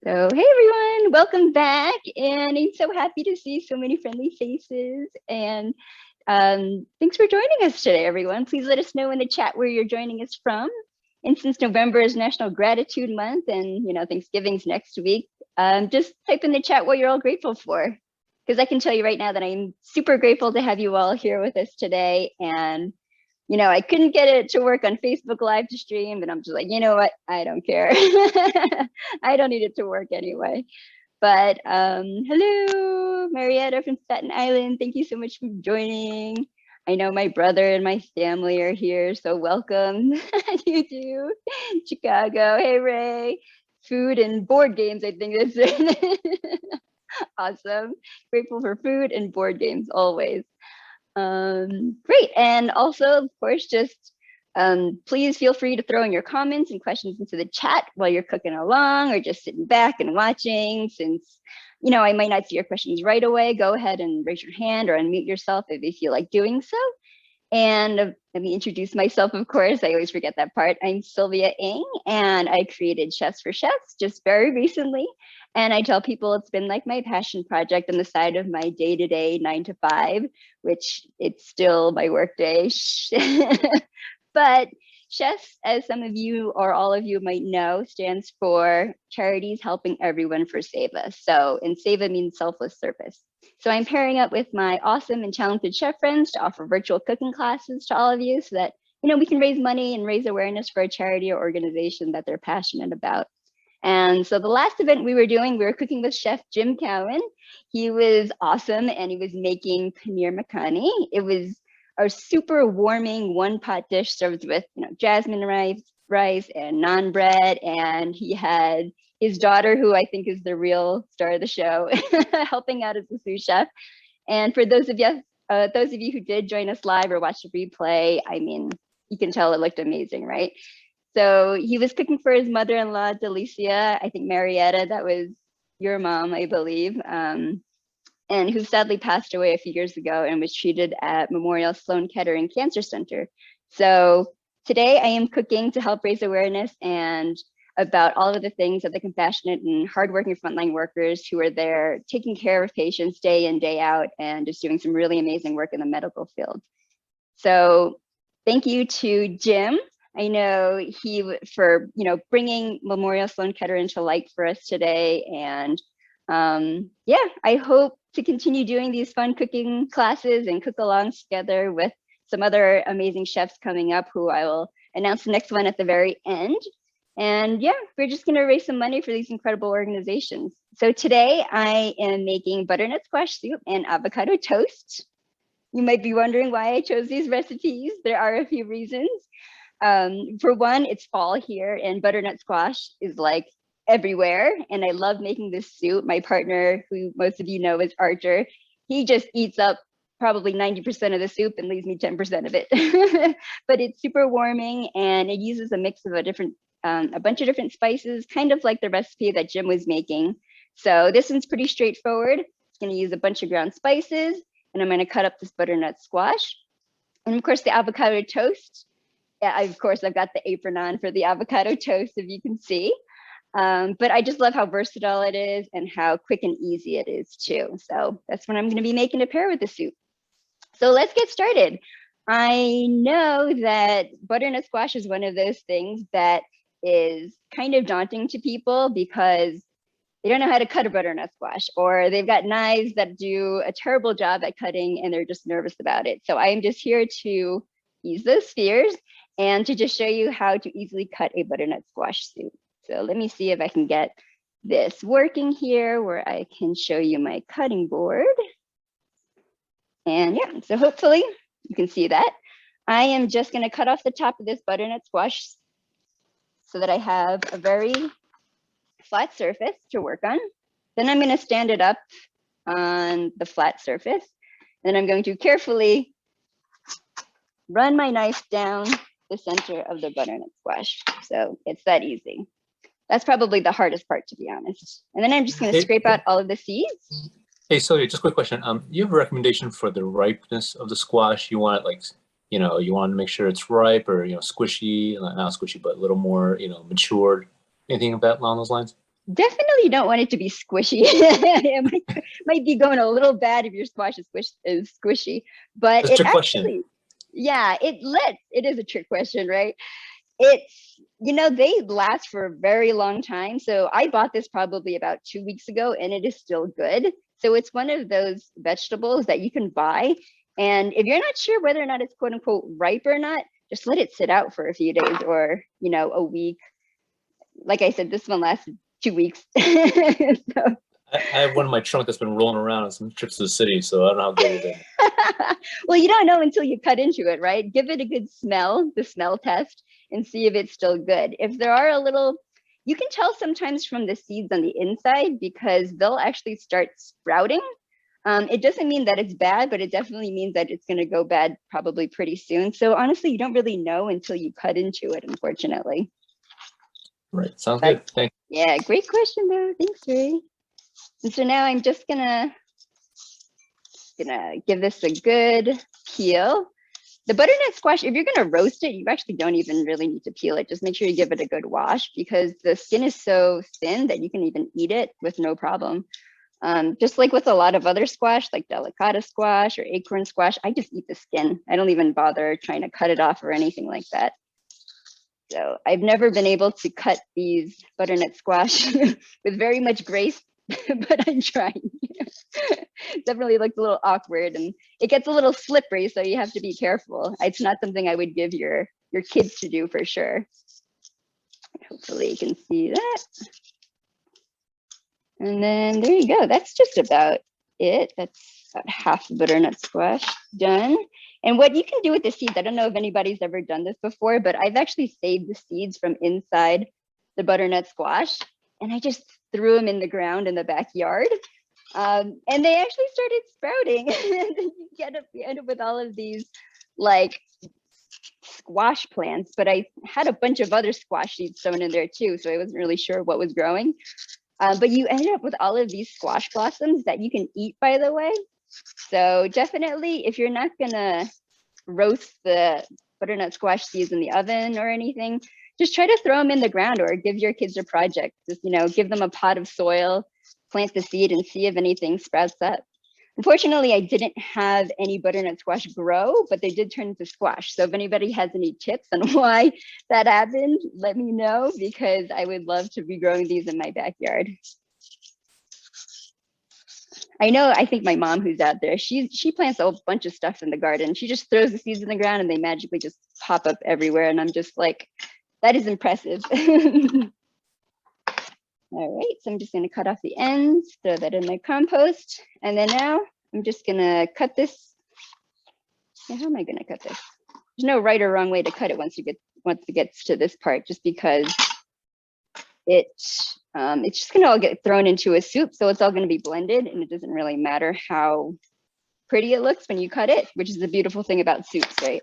So, hey everyone, welcome back. And I'm so happy to see so many friendly faces. And thanks for joining us today, everyone. Please let us know in the chat where you're joining us from. And since November is National Gratitude Month and Thanksgiving's next week, just type in the chat what you're all grateful for. Because I can tell you right now that I'm super grateful to have you all here with us today. And I couldn't get it to work on Facebook Live to stream, and I'm just like, you know what? I don't care. I don't need it to work anyway. But hello, Marietta from Staten Island. Thank you so much for joining. I know my brother and my family are here, so welcome. You too. Chicago. Hey, Ray. Food and board games, I think that's it. Awesome. Grateful for food and board games always. Great. And also, of course, just please feel free to throw in your comments and questions into the chat while you're cooking along or just sitting back and watching. Since, I might not see your questions right away, go ahead and raise your hand or unmute yourself if you feel like doing so. And let me introduce myself, of course. I always forget that part. I'm Sylvia Ng, and I created Chefs for Chefs just very recently. And I tell people it's been like my passion project on the side of my day-to-day 9 to 5, which it's still my work day. But CHEFS, as some of you or all of you might know, stands for Charities Helping Everyone for Seva. So, and Seva means selfless service. So I'm pairing up with my awesome and talented chef friends to offer virtual cooking classes to all of you so that, we can raise money and raise awareness for a charity or organization that they're passionate about. And so the last event we were cooking with Chef Jim Cowan. He was awesome and he was making paneer makhani. It was a super warming one-pot dish served with, jasmine rice and naan bread. And he had his daughter, who I think is the real star of the show, helping out as the sous chef. And for those of you who did join us live or watch the replay, I mean, you can tell it looked amazing, right? So he was cooking for his mother-in-law, Delicia, I think Marietta, that was your mom, I believe, and who sadly passed away a few years ago and was treated at Memorial Sloane Kettering Cancer Center. So today I am cooking to help raise awareness and about all of the things that the compassionate and hardworking frontline workers who are there taking care of patients day in, day out, and just doing some really amazing work in the medical field. So thank you to Jim. I know for bringing Memorial Sloan Kettering to light for us today. And yeah, I hope to continue doing these fun cooking classes and cook-alongs together with some other amazing chefs coming up, who I will announce the next one at the very end. And yeah, we're just going to raise some money for these incredible organizations. So today I am making butternut squash soup and avocado toast. You might be wondering why I chose these recipes. There are a few reasons. For one, it's fall here and butternut squash is like everywhere. And I love making this soup. My partner, who most of you know is Archer, he just eats up probably 90% of the soup and leaves me 10% of it. But it's super warming and it uses a mix of a bunch of different spices, kind of like the recipe that Jim was making. So this one's pretty straightforward. It's going to use a bunch of ground spices, and I'm going to cut up this butternut squash. And of course, the avocado toast. Yeah, I've got the apron on for the avocado toast, if you can see. But I just love how versatile it is and how quick and easy it is too. So that's what I'm going to be making to pair with the soup. So let's get started. I know that butternut squash is one of those things that is kind of daunting to people because they don't know how to cut a butternut squash, or they've got knives that do a terrible job at cutting and they're just nervous about it. So I am just here to ease those fears and to just show you how to easily cut a butternut squash soup. So let me see if I can get this working here where I can show you my cutting board. And yeah, so hopefully you can see that. I am just going to cut off the top of this butternut squash so that I have a very flat surface to work on. Then I'm going to stand it up on the flat surface. And then I'm going to carefully run my knife down the center of the butternut squash. So it's that easy. That's probably the hardest part, to be honest. And then I'm just going to scrape out all of the seeds. Hey, Sylvia, just a quick question. You have a recommendation for the ripeness of the squash? You want it like, you want to make sure it's ripe or, squishy, not squishy, but a little more, matured. Anything of that along those lines? Definitely don't want it to be squishy. It might be going a little bad if your squash is squishy, but That's a it trick question. actually, yeah, it is a trick question, right? It's, they last for a very long time. So I bought this probably about 2 weeks ago and it is still good. So it's one of those vegetables that you can buy. And if you're not sure whether or not it's quote unquote ripe or not, just let it sit out for a few days or, a week. Like I said, this one lasted 2 weeks. So. I have one in my trunk that's been rolling around on some trips to the city, so I don't know how good it is. Well, you don't know until you cut into it, right? Give it a good smell, the smell test, and see if it's still good. If there are you can tell sometimes from the seeds on the inside because they'll actually start sprouting. It doesn't mean that it's bad, but it definitely means that it's going to go bad probably pretty soon. So honestly, you don't really know until you cut into it, unfortunately. Right. Sounds good. Thanks. Yeah, great question though. Thanks, Ray. And so now I'm just gonna give this a good peel. The butternut squash, if you're gonna roast it, you actually don't even really need to peel it. Just make sure you give it a good wash because the skin is so thin that you can even eat it with no problem. Just like with a lot of other squash, like delicata squash or acorn squash, I just eat the skin. I don't even bother trying to cut it off or anything like that. So I've never been able to cut these butternut squash with very much grace, but I'm trying. Definitely looks a little awkward and it gets a little slippery, so you have to be careful. It's not something I would give your kids to do for sure. Hopefully you can see that. And then there you go. That's just about it. That's about half the butternut squash done. And what you can do with the seeds, I don't know if anybody's ever done this before, but I've actually saved the seeds from inside the butternut squash and I just threw them in the ground in the backyard. And they actually started sprouting. And then you end up with all of these like squash plants, but I had a bunch of other squash seeds sown in there too, so I wasn't really sure what was growing. But you ended up with all of these squash blossoms that you can eat, by the way. So definitely, if you're not gonna roast the butternut squash seeds in the oven or anything, just try to throw them in the ground or give your kids a project. Just, give them a pot of soil, plant the seed and see if anything sprouts up. Unfortunately, I didn't have any butternut squash grow, but they did turn into squash. So if anybody has any tips on why that happened, let me know because I would love to be growing these in my backyard. I think my mom who's out there, she plants a bunch of stuff in the garden. She just throws the seeds in the ground and they magically just pop up everywhere. And I'm just like, that is impressive. All right, so I'm just gonna cut off the ends, throw that in my compost. And then now I'm just gonna cut this. How am I gonna cut this? There's no right or wrong way to cut it once it gets to this part, just because it's just gonna all get thrown into a soup. So it's all gonna be blended and it doesn't really matter how pretty it looks when you cut it, which is the beautiful thing about soups, right?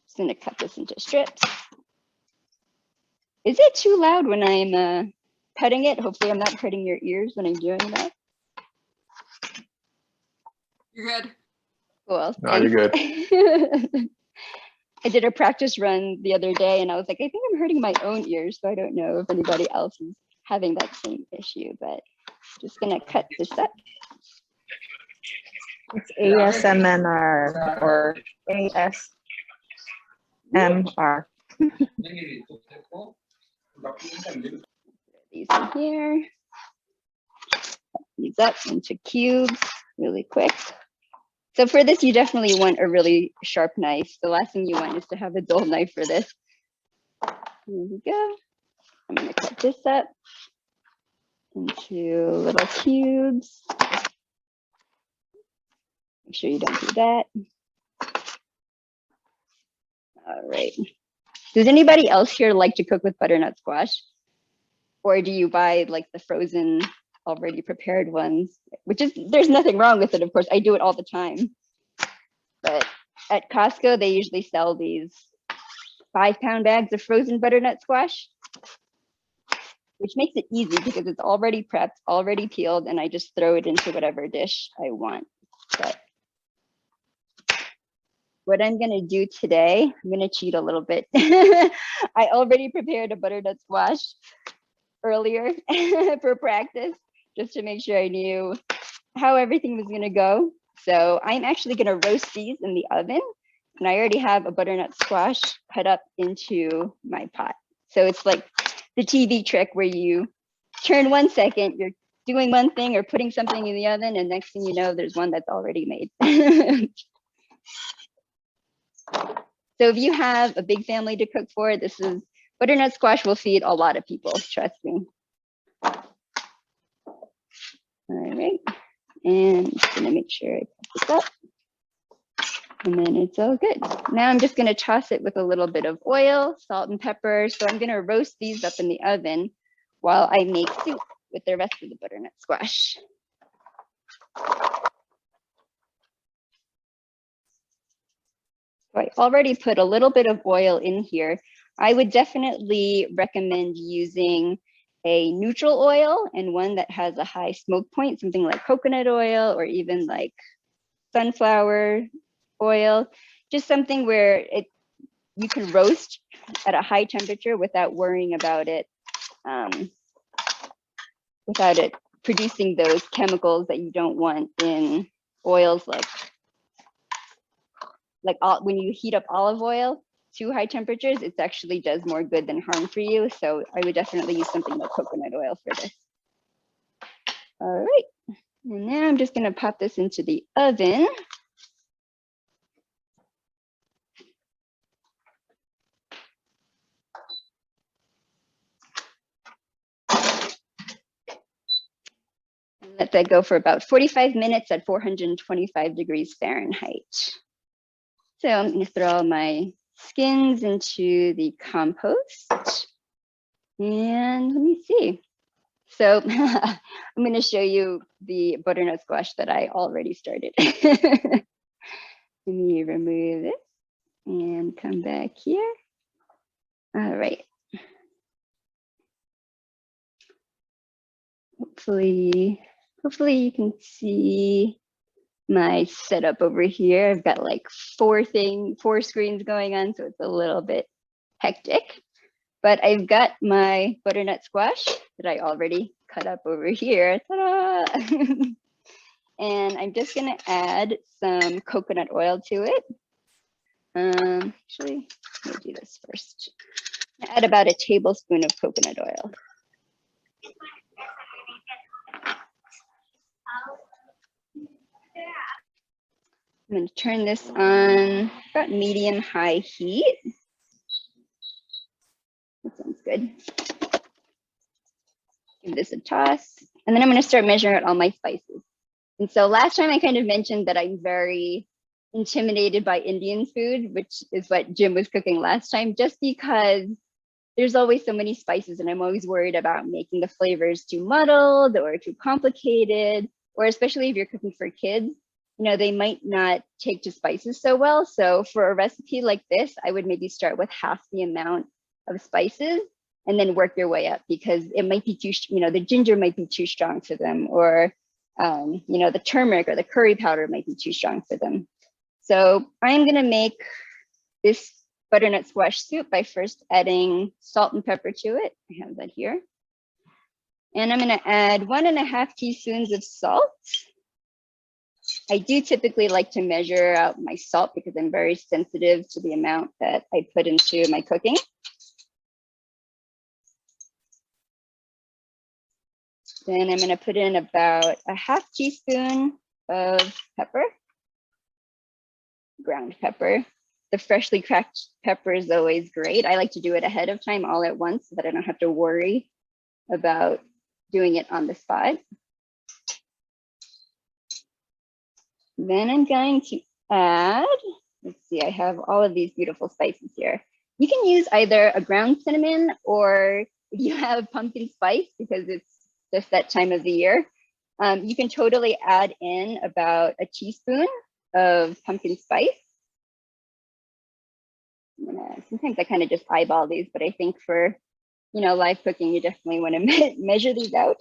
Just gonna cut this into strips. Is it too loud when I'm cutting it? Hopefully I'm not hurting your ears when I'm doing that. You're good. Cool. No, you're good. I did a practice run the other day and I was like, I think I'm hurting my own ears. So I don't know if anybody else is having that same issue, but just gonna cut this up. It's ASMR or ASMR. These in here. Cut these up into cubes really quick. So for this, you definitely want a really sharp knife. The last thing you want is to have a dull knife for this. Here we go. I'm gonna cut this up into little cubes. Make sure you don't do that. All right. Does anybody else here like to cook with butternut squash? Or do you buy like the frozen already prepared ones, there's nothing wrong with it, of course. I do it all the time. But at Costco, they usually sell these 5-pound bags of frozen butternut squash, which makes it easy because it's already prepped, already peeled, and I just throw it into whatever dish I want. But what I'm gonna do today, I'm gonna cheat a little bit. I already prepared a butternut squash. earlier for practice, just to make sure I knew how everything was gonna go. So I'm actually gonna roast these in the oven. And I already have a butternut squash cut up into my pot. So it's like the TV trick where you turn 1 second, you're doing one thing or putting something in the oven, and next thing you know, there's one that's already made. So if you have a big family to cook for, this is butternut squash will feed a lot of people, trust me. All right, and I'm just gonna make sure I put this up. And then it's all good. Now I'm just gonna toss it with a little bit of oil, salt and pepper. So I'm gonna roast these up in the oven while I make soup with the rest of the butternut squash. So I already put a little bit of oil in here. I would definitely recommend using a neutral oil and one that has a high smoke point, something like coconut oil or even like sunflower oil, just something where you can roast at a high temperature without worrying about it, producing those chemicals that you don't want in oils when you heat up olive oil to high temperatures, it actually does more good than harm for you. So I would definitely use something like coconut oil for this. All right, and now I'm just gonna pop this into the oven. Let that go for about 45 minutes at 425 degrees Fahrenheit. So I'm going to throw my skins into the compost. And let me see. So I'm going to show you the butternut squash that I already started. Let me remove this and come back here. All right. Hopefully you can see my setup over here. I've got like four screens going on, so it's a little bit hectic. But I've got my butternut squash that I already cut up over here. Ta-da! And I'm just gonna add some coconut oil to it. Actually, let me do this first. Add about a tablespoon of coconut oil. I'm going to turn this on about medium-high heat. That sounds good. Give this a toss. And then I'm going to start measuring out all my spices. And so last time I kind of mentioned that I'm very intimidated by Indian food, which is what Jim was cooking last time, just because there's always so many spices and I'm always worried about making the flavors too muddled or too complicated, or especially if you're cooking for kids. You know, they might not take to spices so well. So for a recipe like this, I would maybe start with half the amount of spices and then work your way up, because it might be too, the ginger might be too strong for them, or, the turmeric or the curry powder might be too strong for them. So I'm gonna make this butternut squash soup by first adding salt and pepper to it. I have that here. And I'm gonna add 1.5 teaspoons of salt. I do typically like to measure out my salt because I'm very sensitive to the amount that I put into my cooking. Then I'm gonna put in about a 1/2 teaspoon of pepper, ground pepper. The freshly cracked pepper is always great. I like to do it ahead of time all at once so that I don't have to worry about doing it on the spot. Then I'm going to add, let's see, I have all of these beautiful spices here. You can use either a ground cinnamon, or if you have pumpkin spice, because it's just that time of the year, you can totally add in about a teaspoon of pumpkin spice. Sometimes I kind of just eyeball these, but I think for, live cooking, you definitely want to measure these out.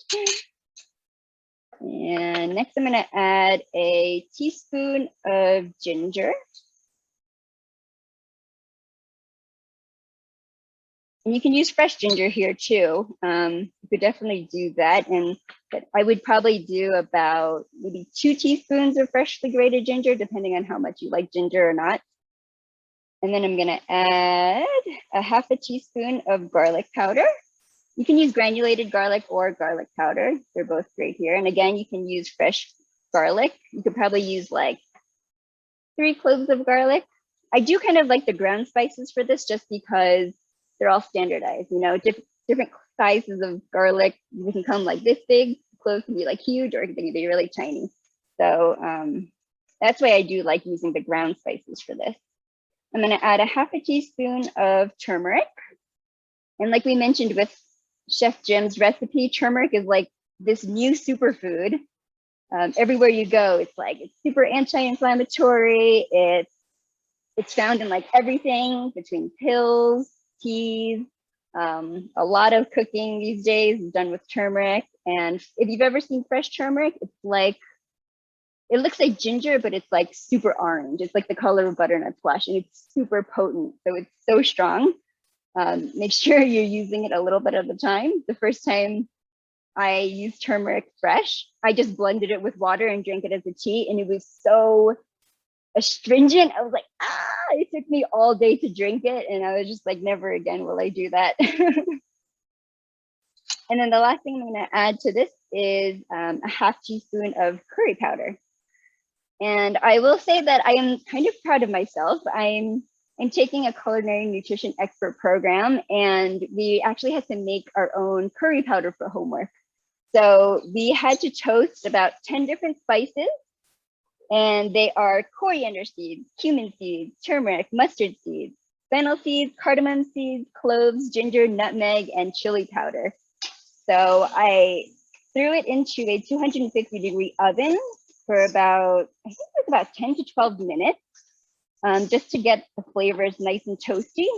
And next I'm gonna add a teaspoon of ginger. And you can use fresh ginger here too. You could definitely do that. But I would probably do about maybe 2 teaspoons of freshly grated ginger, depending on how much you like ginger or not. And then I'm gonna add a half a teaspoon of garlic powder. You can use granulated garlic or garlic powder. They're both great here. And again, you can use fresh garlic. You could probably use like 3 cloves of garlic. I do kind of like the ground spices for this just because they're all standardized, you know, different sizes of garlic. They can come like this big, cloves can be like huge, or they can be really tiny. So that's why I do like using the ground spices for this. I'm gonna add a half a teaspoon of turmeric. And like we mentioned with Chef Jim's recipe, turmeric is like this new superfood. Everywhere you go, it's like, it's super anti-inflammatory. It's found in like everything between pills, teas. A lot of cooking these days is done with turmeric. And if you've ever seen fresh turmeric, it's like, it looks like ginger, but it's like super orange. It's like the color of butternut squash, and it's super potent. So it's so strong. Make sure you're using it a little bit at a time. The first time I used turmeric fresh, I just blended it with water and drank it as a tea, and it was so astringent. I was like, it took me all day to drink it, and I was just like, never again will I do that. And then the last thing I'm going to add to this is a half teaspoon of curry powder. And I will say that I am kind of proud of myself. I'm taking a culinary nutrition expert program, and we actually had to make our own curry powder for homework. So we had to toast about 10 different spices, and they are coriander seeds, cumin seeds, turmeric, mustard seeds, fennel seeds, cardamom seeds, cloves, ginger, nutmeg, and chili powder. So I threw it into a 250-degree oven for about, I think it was about 10 to 12 minutes, just to get the flavors nice and toasty.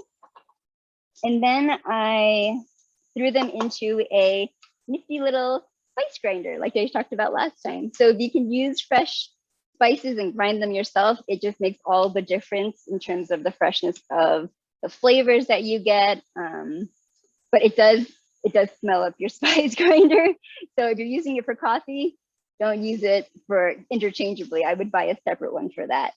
And then I threw them into a nifty little spice grinder, like I talked about last time. So if you can use fresh spices and grind them yourself, it just makes all the difference in terms of the freshness of the flavors that you get. But it does smell up your spice grinder. So if you're using it for coffee, don't use it for interchangeably. I would buy a separate one for that.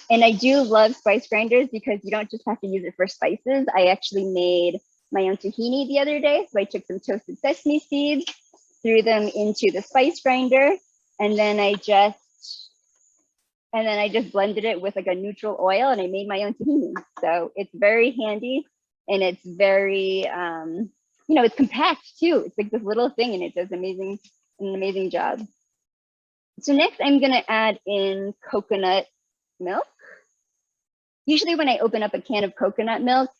And I do love spice grinders because you don't just have to use it for spices. I actually made my own tahini the other day. So I took some toasted sesame seeds, threw them into the spice grinder, and then I just blended it with like a neutral oil, and I made my own tahini. So it's very handy, and it's very, you know, it's compact too. It's like this little thing, and it does an amazing job. So next I'm gonna add in coconut milk. Usually when I open up a can of coconut milk,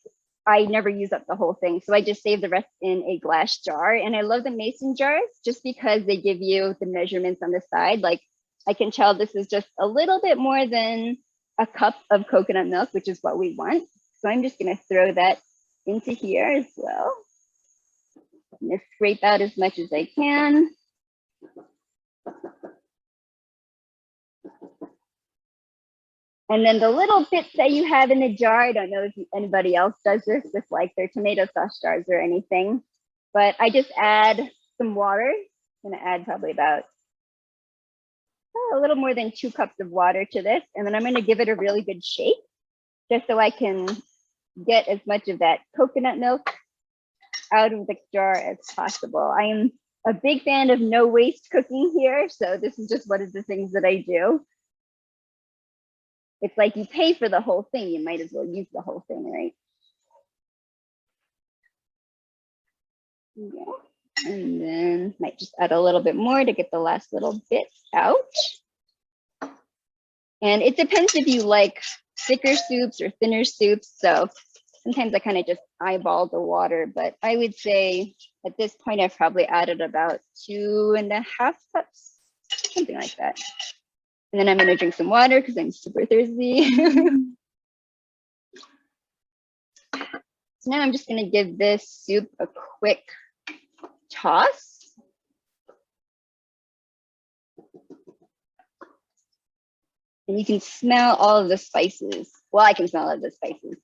I never use up the whole thing. So I just save the rest in a glass jar. And I love the mason jars just because they give you the measurements on the side. Like I can tell this is just a little bit more than a cup of coconut milk, which is what we want. So I'm just gonna throw that into here as well. I'm gonna scrape out as much as I can. And then the little bits that you have in the jar, I don't know if anybody else does this with like their tomato sauce jars or anything, but I just add some water. I'm gonna add probably about a little more than 2 cups of water to this. And then I'm gonna give it a really good shake just so I can get as much of that coconut milk out of the jar as possible. I am a big fan of no waste cooking here. So this is just one of the things that I do. It's like you pay for the whole thing, you might as well use the whole thing, right? Yeah. And then might just add a little bit more to get the last little bit out. And it depends if you like thicker soups or thinner soups. So sometimes I kind of just eyeball the water, but I would say at this point I've probably added about 2.5 cups, something like that. And then I'm gonna drink some water because I'm super thirsty. So now I'm just gonna give this soup a quick toss. And you can smell all of the spices. Well, I can smell all of the spices.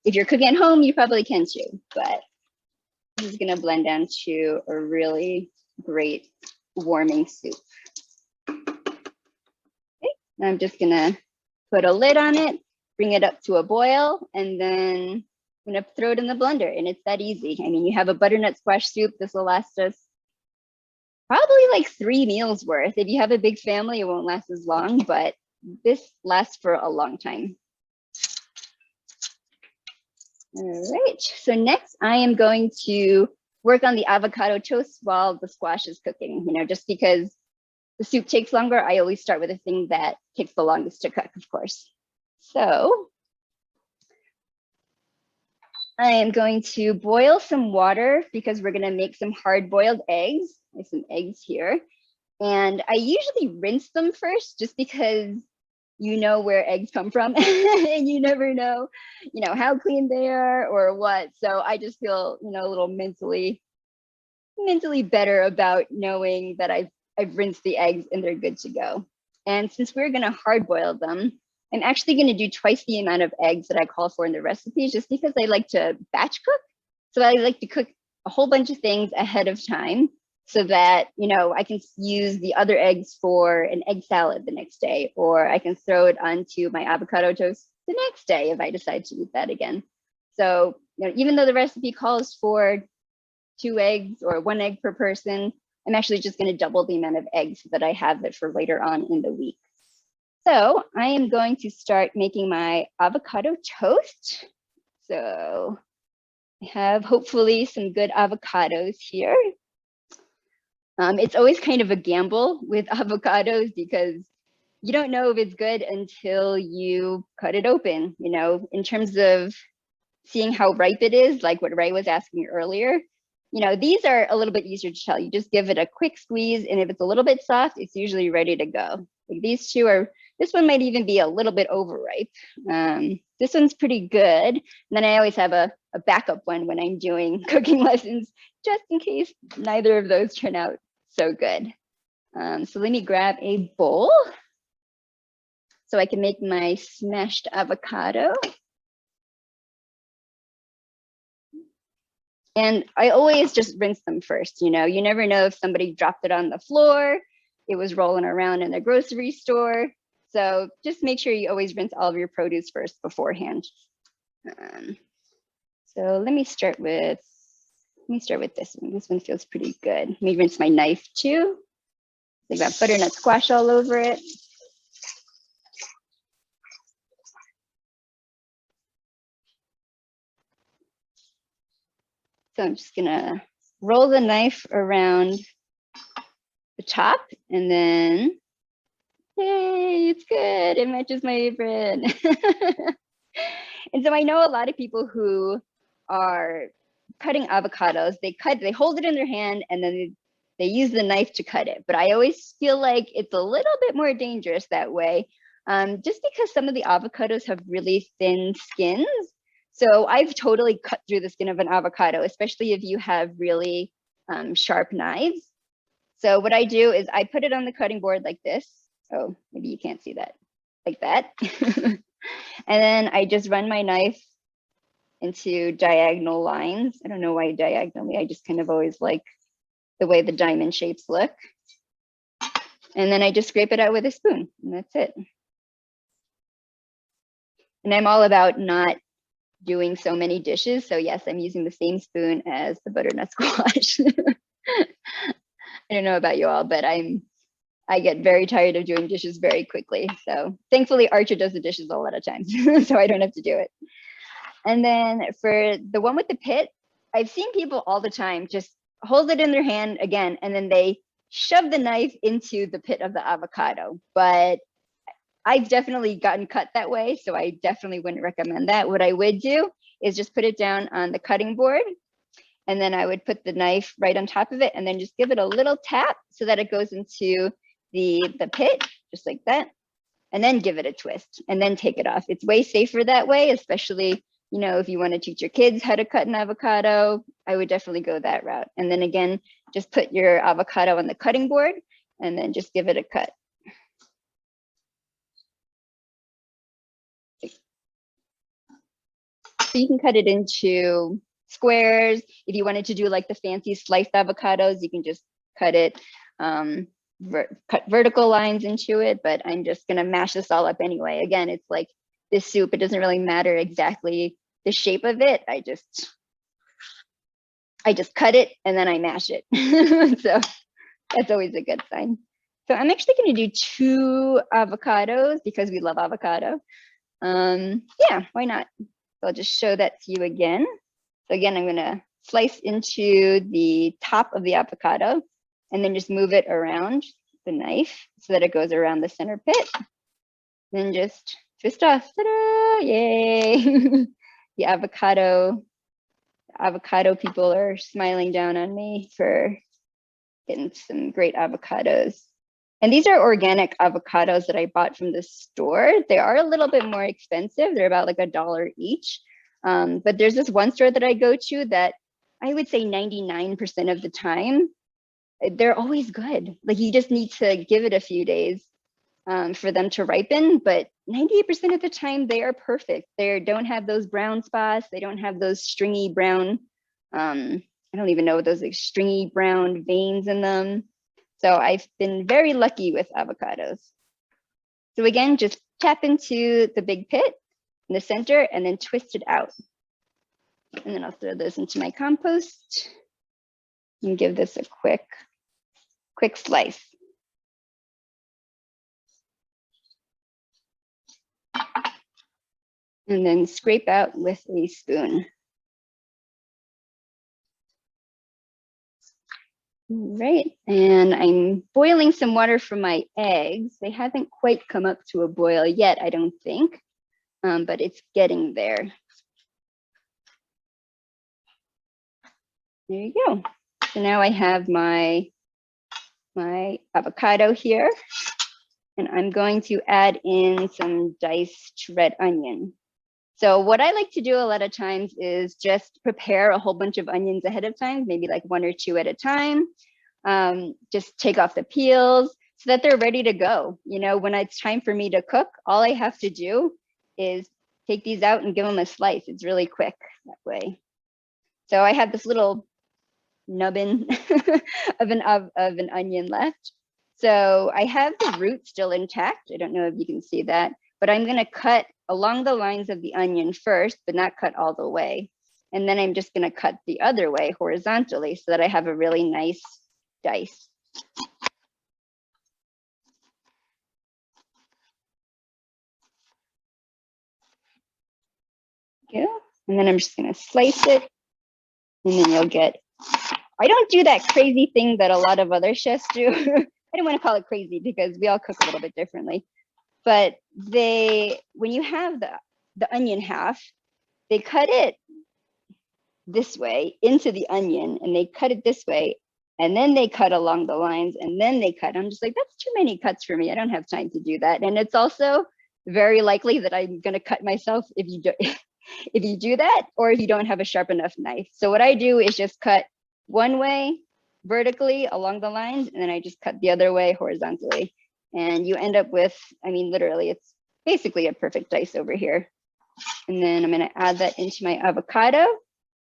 If you're cooking at home, you probably can too, but this is gonna blend down to a really great warming soup. Okay, I'm just gonna put a lid on it, bring it up to a boil, and then I'm gonna throw it in the blender, and it's that easy. I mean, you have a butternut squash soup. This will last us probably like 3 meals worth. If you have a big family, it won't last as long, but this lasts for a long time. All right, so next I am going to work on the avocado toast while the squash is cooking. You know, just because the soup takes longer, I always start with the thing that takes the longest to cook, of course. So I am going to boil some water because we're gonna make some hard-boiled eggs. There's some eggs here. And I usually rinse them first just because you know where eggs come from and you never know, you know, how clean they are or what. So I just feel, you know, a little mentally better about knowing that I've rinsed the eggs and they're good to go. And since we're gonna hard boil them, I'm actually gonna do twice the amount of eggs that I call for in the recipe just because I like to batch cook. So I like to cook a whole bunch of things ahead of time so that, you know, I can use the other eggs for an egg salad the next day, or I can throw it onto my avocado toast the next day if I decide to eat that again. So, you know, even though the recipe calls for 2 eggs or 1 egg per person, I'm actually just going to double the amount of eggs so that I have it for later on in the week. So I am going to start making my avocado toast. So I have hopefully some good avocados here. It's always kind of a gamble with avocados because you don't know if it's good until you cut it open, you know, in terms of seeing how ripe it is, like what Ray was asking earlier. You know, these are a little bit easier to tell. You just give it a quick squeeze, and if it's a little bit soft, it's usually ready to go. Like these two are, this one might even be a little bit overripe. This one's pretty good. And then I always have a backup one when I'm doing cooking lessons, just in case neither of those turn out so good. So let me grab a bowl so I can make my smashed avocado. And I always just rinse them first, you know, you never know if somebody dropped it on the floor, it was rolling around in the grocery store. So just make sure you always rinse all of your produce first beforehand. So let me start with this one. This one feels pretty good. Let me rinse my knife too. I got butternut squash all over it. So I'm just gonna roll the knife around the top and then, yay, it's good. It matches my apron. And so I know a lot of people who are cutting avocados, they hold it in their hand and then they use the knife to cut it. But I always feel like it's a little bit more dangerous that way, just because some of the avocados have really thin skins. So I've totally cut through the skin of an avocado, especially if you have really sharp knives. So what I do is I put it on the cutting board like this. Oh, maybe you can't see that, like that. And then I just run my knife into diagonal lines. I don't know why diagonally, I just kind of always like the way the diamond shapes look. And then I just scrape it out with a spoon, and that's it. And I'm all about not doing so many dishes. So yes, I'm using the same spoon as the butternut squash. I don't know about you all, but I get very tired of doing dishes very quickly. So thankfully Archer does the dishes a lot of times, so I don't have to do it. And then for the one with the pit, I've seen people all the time just hold it in their hand again, and then they shove the knife into the pit of the avocado. But I've definitely gotten cut that way, so I definitely wouldn't recommend that. What I would do is just put it down on the cutting board, and then I would put the knife right on top of it and then just give it a little tap so that it goes into the pit, just like that, and then give it a twist and then take it off. It's way safer that way, especially, you know, if you want to teach your kids how to cut an avocado, I would definitely go that route. And then again, just put your avocado on the cutting board and then just give it a cut. So you can cut it into squares. If you wanted to do like the fancy sliced avocados, you can just cut it, cut vertical lines into it, but I'm just gonna mash this all up anyway. Again, it's like this soup, it doesn't really matter exactly the shape of it. I just cut it and then I mash it. So that's always a good sign. So I'm actually gonna do 2 avocados because we love avocado. Yeah, why not? So I'll just show that to you again. So again, I'm gonna slice into the top of the avocado and then just move it around the knife so that it goes around the center pit. Then just twist off, ta-da, yay. The avocado people are smiling down on me for getting some great avocados. And these are organic avocados that I bought from the store. They are a little bit more expensive. They're about like $1 each. But there's this one store that I go to that I would say 99% of the time, they're always good. Like you just need to give it a few days for them to ripen, but 98% of the time they are perfect. They don't have those brown spots. They don't have those stringy brown, I don't even know what those like, stringy brown veins in them. So I've been very lucky with avocados. So again, just tap into the big pit in the center and then twist it out. And then I'll throw those into my compost and give this a quick slice. And then scrape out with a spoon. All right, and I'm boiling some water for my eggs. They haven't quite come up to a boil yet, I don't think, but it's getting there. There you go. So now I have my avocado here, and I'm going to add in some diced red onion. So what I like to do a lot of times is just prepare a whole bunch of onions ahead of time, maybe like 1 or 2 at a time. Just take off the peels so that they're ready to go. You know, when it's time for me to cook, all I have to do is take these out and give them a slice. It's really quick that way. So I have this little nubbin of an onion left. So I have the root still intact. I don't know if you can see that, but I'm going to cut along the lines of the onion first, but not cut all the way. And then I'm just going to cut the other way horizontally so that I have a really nice dice. Yeah. And then I'm just going to slice it. And then you'll get, I don't do that crazy thing that a lot of other chefs do. I don't want to call it crazy because we all cook a little bit differently. But when you have the onion half, they cut it this way into the onion and they cut it this way. And then they cut along the lines and then they cut. I'm just like, that's too many cuts for me. I don't have time to do that. And it's also very likely that I'm going to cut myself if you do that, or if you don't have a sharp enough knife. So what I do is just cut one way vertically along the lines, and then I just cut the other way horizontally. And you end up with, I mean, literally, it's basically a perfect dice over here. And then I'm going to add that into my avocado.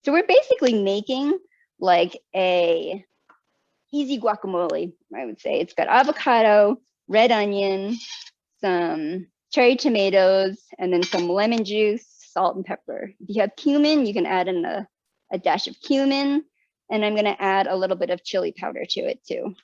So we're basically making like a easy guacamole, I would say. It's got avocado, red onion, some cherry tomatoes, and then some lemon juice, salt and pepper. If you have cumin, you can add in a dash of cumin, and I'm gonna add a little bit of chili powder to it too.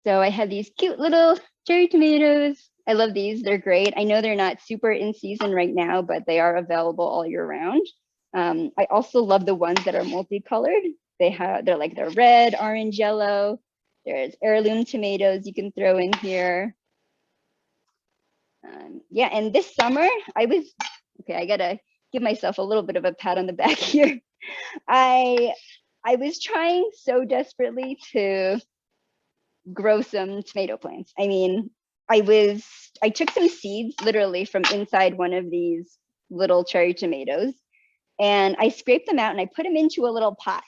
So I have these cute little cherry tomatoes. I love these, they're great. I know they're not super in season right now, but they are available all year round. I also love the ones that are multicolored. They're like the red, orange, yellow. There's heirloom tomatoes you can throw in here. Yeah, and this summer I gotta give myself a little bit of a pat on the back here. I was trying so desperately to grow some tomato plants. I mean, I took some seeds literally from inside one of these little cherry tomatoes, and I scraped them out and I put them into a little pot.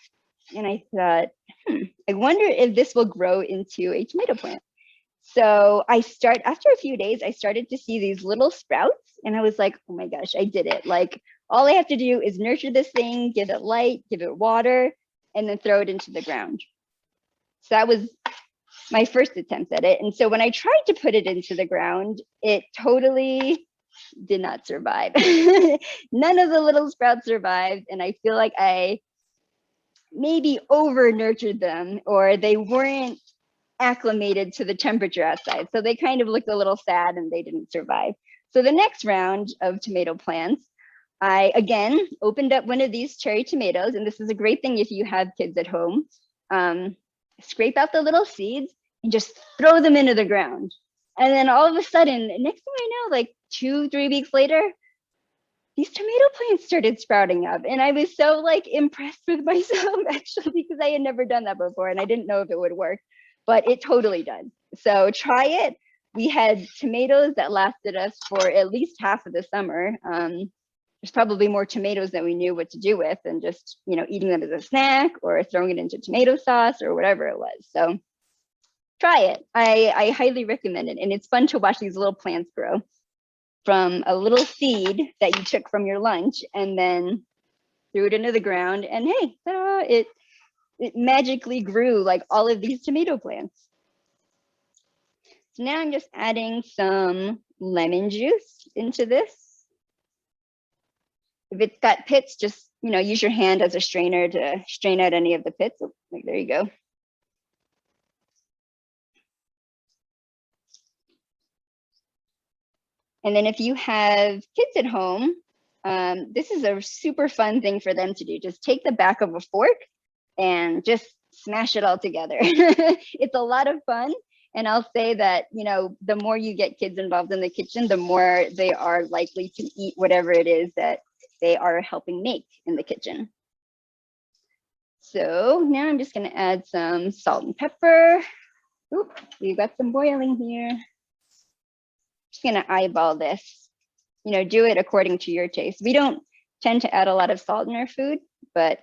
And I thought, I wonder if this will grow into a tomato plant. So after a few days, I started to see these little sprouts, and I was like, oh my gosh, I did it. Like All I have to do is nurture this thing, give it light, give it water, and then throw it into the ground. So that was my first attempt at it. And so when I tried to put it into the ground, it totally did not survive. None of the little sprouts survived. And I feel like I maybe over nurtured them, or they weren't acclimated to the temperature outside. So they kind of looked a little sad and they didn't survive. So the next round of tomato plants, I again opened up one of these cherry tomatoes. And this is a great thing if you have kids at home. Scrape out the little seeds and just throw them into the ground. And then all of a sudden, next thing I know, like 2-3 weeks later, these tomato plants started sprouting up. And I was so like impressed with myself actually, because I had never done that before and I didn't know if it would work, but it totally does. So try it. We had tomatoes that lasted us for at least half of the summer. There's probably more tomatoes than we knew what to do with, and just, you know, eating them as a snack or throwing it into tomato sauce or whatever it was. So try it. I highly recommend it. And it's fun to watch these little plants grow from a little seed that you took from your lunch and then threw it into the ground. And hey, it magically grew like all of these tomato plants. So now I'm just adding some lemon juice into this. If it's got pits, just, you know, use your hand as a strainer to strain out any of the pits. Oh, like, there you go. And then if you have kids at home, this is a super fun thing for them to do. Just take the back of a fork and just smash it all together. It's a lot of fun. And I'll say that, you know, the more you get kids involved in the kitchen, the more they are likely to eat whatever it is that they are helping make in the kitchen. So now I'm just going to add some salt and pepper. Oop, we've got some boiling here. Just going to eyeball this. You know, do it according to your taste. We don't tend to add a lot of salt in our food, but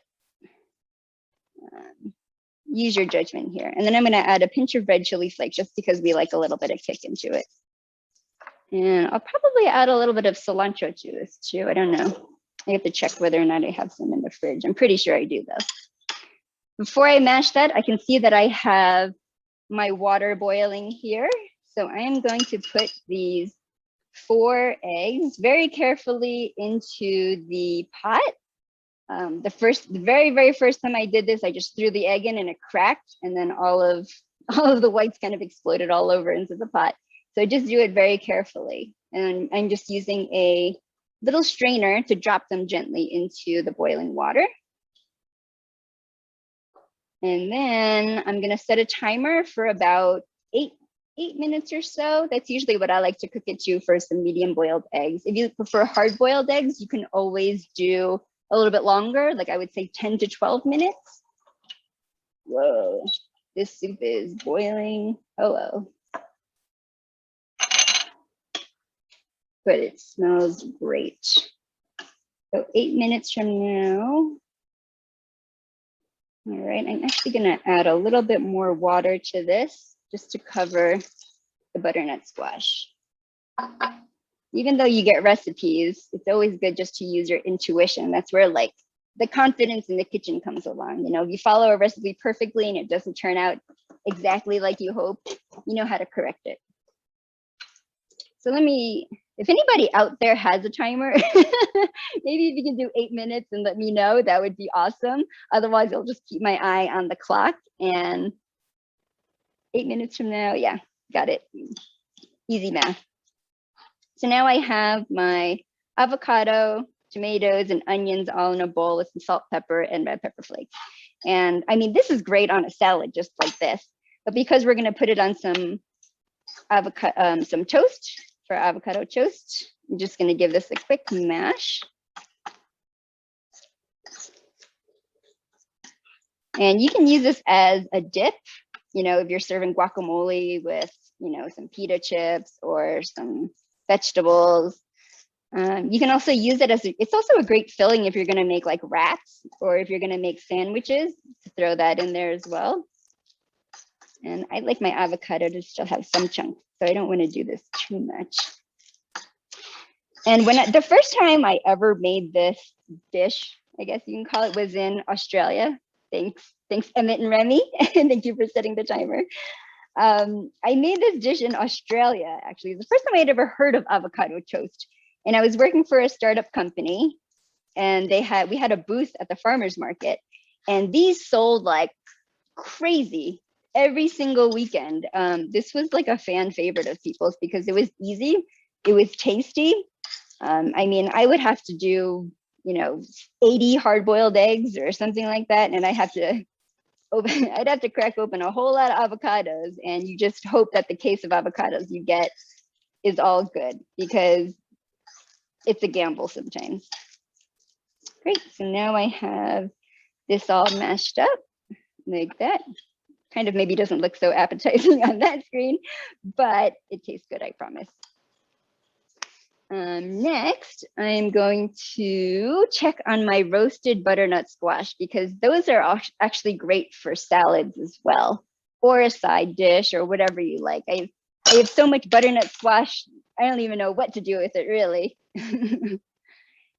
use your judgment here. And then I'm going to add a pinch of red chili flakes just because we like a little bit of kick into it. And I'll probably add a little bit of cilantro to this too. I don't know. I have to check whether or not I have some in the fridge. I'm pretty sure I do though. Before I mash that, I can see that I have my water boiling here. So I am going to put these 4 eggs very carefully into the pot. The very first time I did this, I just threw the egg in and it cracked, and then all of the whites kind of exploded all over into the pot. So just do it very carefully. And I'm just using a little strainer to drop them gently into the boiling water. And then I'm going to set a timer for about 8 minutes or so. That's usually what I like to cook it to for some medium boiled eggs. If you prefer hard boiled eggs, you can always do a little bit longer, like I would say 10 to 12 minutes. Whoa, this soup is boiling. Hello. But it smells great. So 8 minutes from now. All right, I'm actually gonna add a little bit more water to this just to cover the butternut squash. Even though you get recipes, it's always good just to use your intuition. That's where like the confidence in the kitchen comes along. You know, if you follow a recipe perfectly and it doesn't turn out exactly like you hope, you know how to correct it. So if anybody out there has a timer, maybe if you can do 8 minutes and let me know, that would be awesome. Otherwise, I'll just keep my eye on the clock, and 8 minutes from now, yeah, got it. Easy math. So now I have my avocado, tomatoes, and onions all in a bowl with some salt, pepper, and red pepper flakes. And I mean, this is great on a salad just like this, but because we're gonna put it on some toast for avocado toast, I'm just gonna give this a quick mash. And you can use this as a dip, you know, if you're serving guacamole with, you know, some pita chips or some vegetables. You can also use it as, it's also a great filling if you're gonna make like wraps or if you're gonna make sandwiches, to throw that in there as well. And I like my avocado to still have some chunk, so I don't wanna do this too much. And the first time I ever made this dish, I guess you can call it, was in Australia. Thanks Emmett and Remy, and thank you for setting the timer. I made this dish in Australia, actually. It was the first time I had ever heard of avocado toast. And I was working for a startup company, and we had a booth at the farmer's market, and these sold like crazy every single weekend. This was like a fan favorite of people's because it was easy, it was tasty. I mean, I would have to do, 80 hard-boiled eggs or something like that, and I'd have to crack open a whole lot of avocados, and you just hope that the case of avocados you get is all good, because it's a gamble sometimes. Great, so now I have this all mashed up like that. Kind of maybe doesn't look so appetizing on that screen, but it tastes good, I promise. Next, I'm going to check on my roasted butternut squash, because those are actually great for salads as well, or a side dish, or whatever you like. I have so much butternut squash, I don't even know what to do with it, really.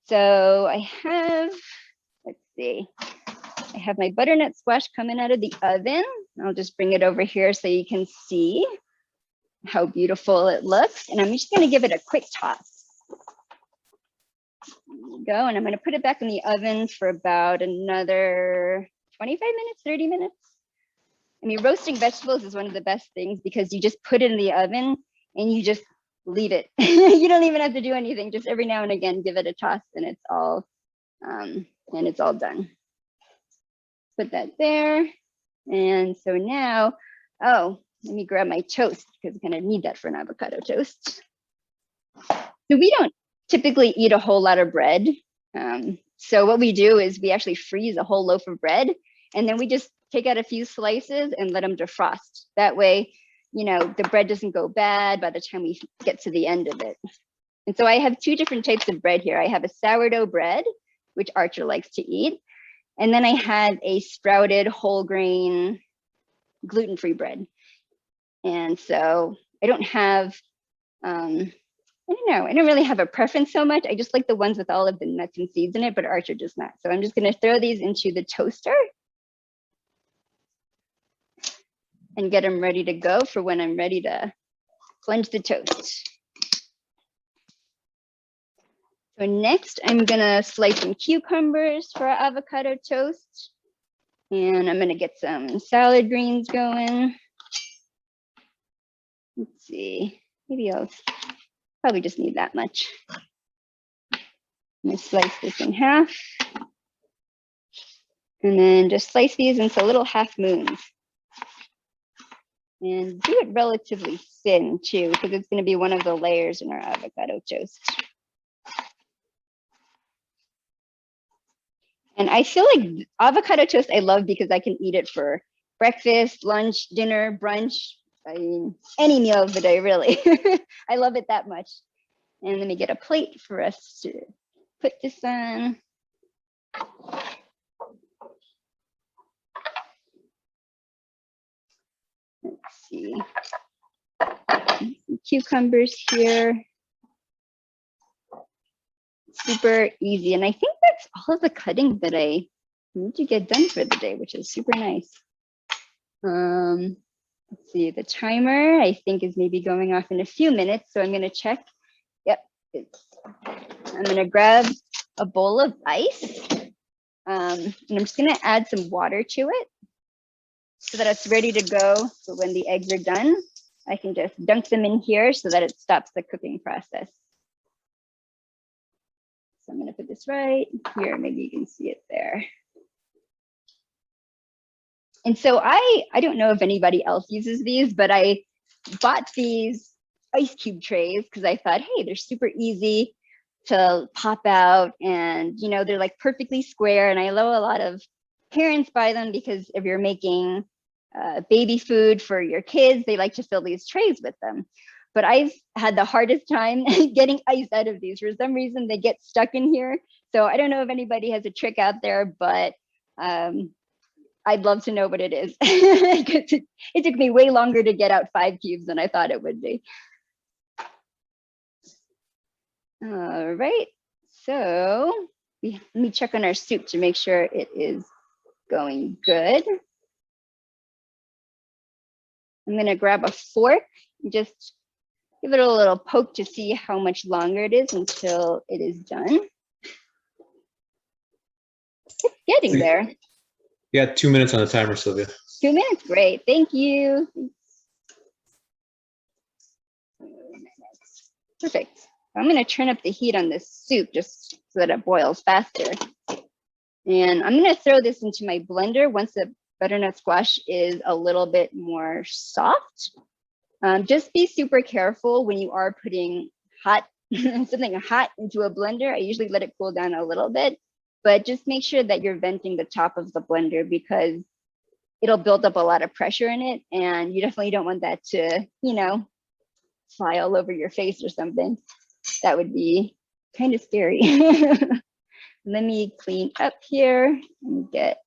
So I have, let's see, I have my butternut squash coming out of the oven. I'll just bring it over here so you can see how beautiful it looks. And I'm just going to give it a quick toss. There you go. And I'm going to put it back in the oven for about another 25 minutes, 30 minutes. I mean, roasting vegetables is one of the best things, because you just put it in the oven and you just leave it. You don't even have to do anything. Just every now and again, give it a toss, and it's all done. Put that there. And so now, oh, let me grab my toast, because I'm going to need that for an avocado toast. So we don't typically eat a whole lot of bread. So what we do is we actually freeze a whole loaf of bread, and then we just take out a few slices and let them defrost. That way, the bread doesn't go bad by the time we get to the end of it. And so I have two different types of bread here. I have a sourdough bread, which Archer likes to eat. And then I have a sprouted whole grain gluten-free bread. And so I don't have, I don't really have a preference so much. I just like the ones with all of the nuts and seeds in it, but Archer does not. So I'm just going to throw these into the toaster and get them ready to go for when I'm ready to plunge the toast. So next, I'm going to slice some cucumbers for our avocado toast. And I'm going to get some salad greens going. Let's see, maybe I'll probably just need that much. I'm going to slice this in half. And then just slice these into little half moons. And do it relatively thin too, because it's going to be one of the layers in our avocado toast. And I feel like avocado toast I love because I can eat it for breakfast, lunch, dinner, brunch, I mean, any meal of the day, really. I love it that much. And let me get a plate for us to put this on. Let's see. Some cucumbers here. Super easy. And I think that's all of the cutting that I need to get done for the day, which is super nice. Let's see, the timer I think is maybe going off in a few minutes. So I'm going to check. Yep. I'm going to grab a bowl of ice. And I'm just going to add some water to it so that it's ready to go. So when the eggs are done, I can just dunk them in here so that it stops the cooking process. So I'm going to put this right here. Maybe you can see it there. And so I don't know if anybody else uses these, but I bought these ice cube trays because I thought, hey, they're super easy to pop out, and they're like perfectly square. And I know a lot of parents buy them because if you're making baby food for your kids, they like to fill these trays with them. But I've had the hardest time getting ice out of these. For some reason, they get stuck in here. So I don't know if anybody has a trick out there, but I'd love to know what it is. It took me way longer to get out 5 cubes than I thought it would be. All right, so let me check on our soup to make sure it is going good. I'm gonna grab a fork and just give it a little poke to see how much longer it is until it is done. It's getting there. You got 2 minutes on the timer, Sylvia. 2 minutes, great, thank you. Perfect. I'm gonna turn up the heat on this soup just so that it boils faster. And I'm gonna throw this into my blender once the butternut squash is a little bit more soft. Just be super careful when you are putting something hot into a blender. I usually let it cool down a little bit, but just make sure that you're venting the top of the blender because it'll build up a lot of pressure in it. And you definitely don't want that to, you know, fly all over your face or something. That would be kind of scary. Let me clean up here and get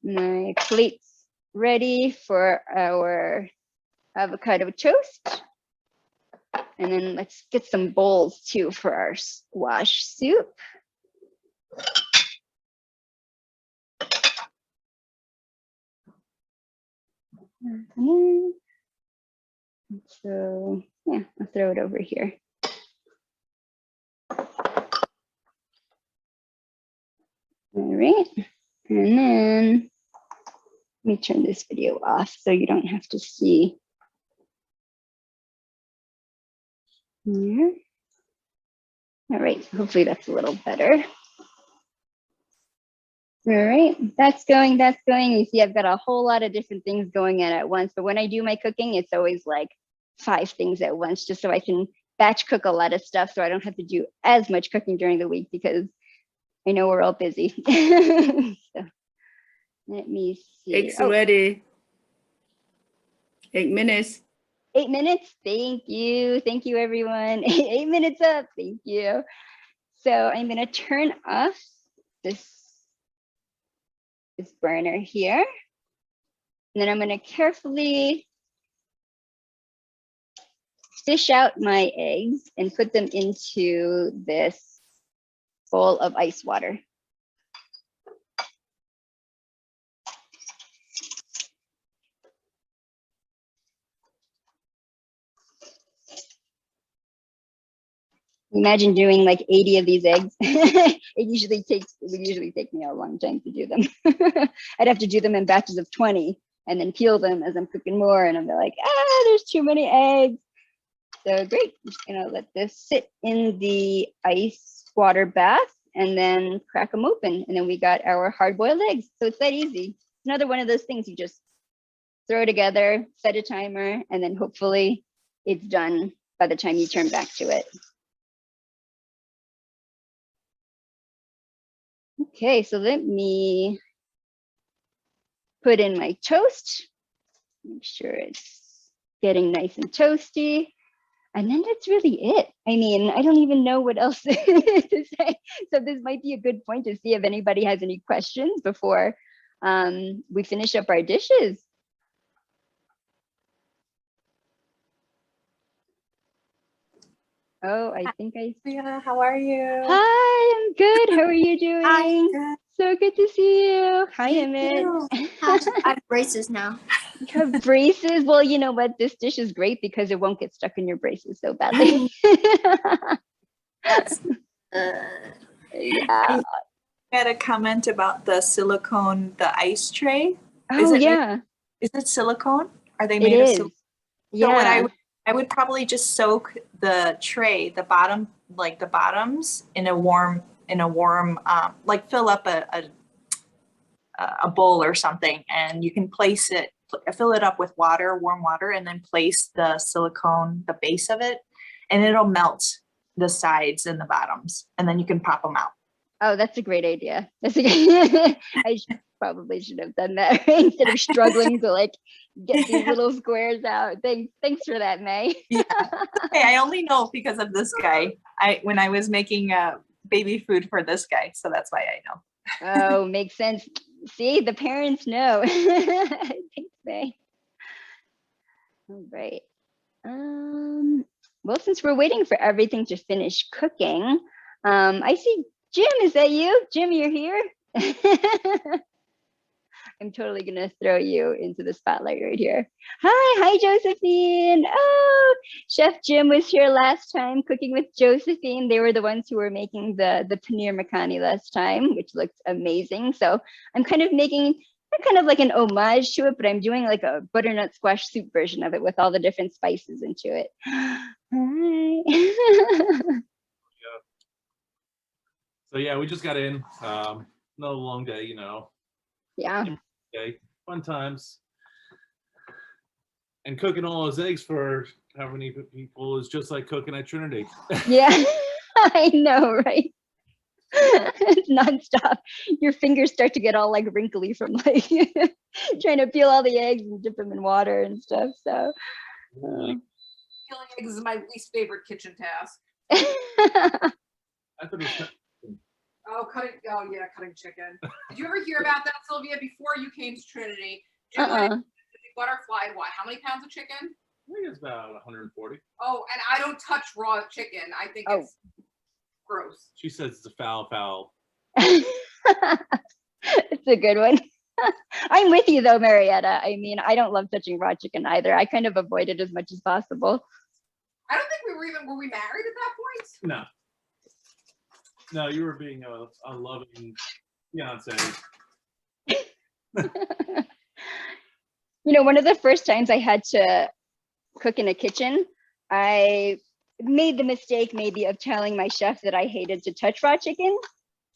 my plates ready for our avocado toast. And then let's get some bowls too for our squash soup. So yeah, I'll throw it over here. All right, and then let me turn this video off so you don't have to see. Here. All right, hopefully that's a little better. All right, that's going, that's going. You see, I've got a whole lot of different things going on at once, but when I do my cooking, it's always like 5 things at once, just so I can batch cook a lot of stuff so I don't have to do as much cooking during the week because I know we're all busy. So, let me see. Eggs ready. 8 minutes. 8 minutes. Thank you. Thank you, everyone. 8 minutes up. Thank you. So I'm going to turn off this burner here. And then I'm going to carefully fish out my eggs and put them into this bowl of ice water. Imagine doing like 80 of these eggs. It would usually take me a long time to do them. I'd have to do them in batches of 20 and then peel them as I'm cooking more. And I'm like, there's too many eggs. So great, I'm just gonna let this sit in the ice water bath and then crack them open. And then we got our hard-boiled eggs. So it's that easy. Another one of those things you just throw together, set a timer, and then hopefully it's done by the time you turn back to it. Okay, so let me put in my toast. Make sure it's getting nice and toasty. And then that's really it. I mean, I don't even know what else to say. So this might be a good point to see if anybody has any questions before we finish up our dishes. Oh, I think I... Yeah, how are you? Hi, I'm good. How are you doing? I'm good. So good to see you. Hi, Emmett. I have braces now. You have braces? Well, you know what? This dish is great because it won't get stuck in your braces so badly. That's, Yeah. I had a comment about the silicone, the ice tray. Oh, yeah. Is it silicone? Are they It made of is. silicone? So what Yeah. I would probably just soak the tray, the bottom, like the bottoms in a warm, like fill up a bowl or something, and you can place it, fill it up with water, warm water, and then place the silicone, the base of it, and it'll melt the sides and the bottoms, and then you can pop them out. Oh, that's a great idea. That's a good... I probably should have done that instead of struggling to like get these little squares out. Thanks for that, May. Yeah. Okay, I only know because of this guy. When I was making baby food for this guy, so that's why I know. Oh, makes sense. See, the parents know. Thanks, May. All right. Well, since we're waiting for everything to finish cooking, I see Jim. Is that you? Jim, you're here? I'm totally gonna throw you into the spotlight right here. Hi, Josephine. Oh, Chef Jim was here last time cooking with Josephine. They were the ones who were making the paneer makhani last time, which looked amazing. So I'm kind of making kind of like an homage to it, but I'm doing like a butternut squash soup version of it with all the different spices into it. Hi. So yeah, we just got in. Another long day, you know. Yeah. Okay, fun times. And cooking all those eggs for how many people is just like cooking at Trinity. Yeah, I know, right? It's nonstop. Your fingers start to get all like wrinkly from like trying to peel all the eggs and dip them in water and stuff. So Peeling eggs is my least favorite kitchen task. I thought it was Oh, cutting chicken. Did you ever hear about that, Sylvia? Before you came to Trinity, Jim went into the butterfly. What? How many pounds of chicken? I think it's about 140. Oh, and I don't touch raw chicken. I think it's gross. She says it's a foul. It's a good one. I'm with you though, Marietta. I mean, I don't love touching raw chicken either. I kind of avoid it as much as possible. I don't think were we married at that point? No, you were being a loving fiance. You know, one of the first times I had to cook in a kitchen, I made the mistake maybe of telling my chef that I hated to touch raw chicken.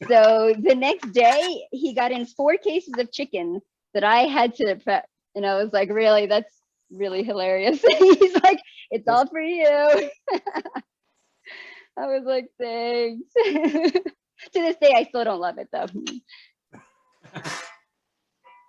So the next day he got in 4 cases of chicken that I had to prep. And I was like, really, that's really hilarious. He's like, it's all for you. I was like, thanks. To this day, I still don't love it though.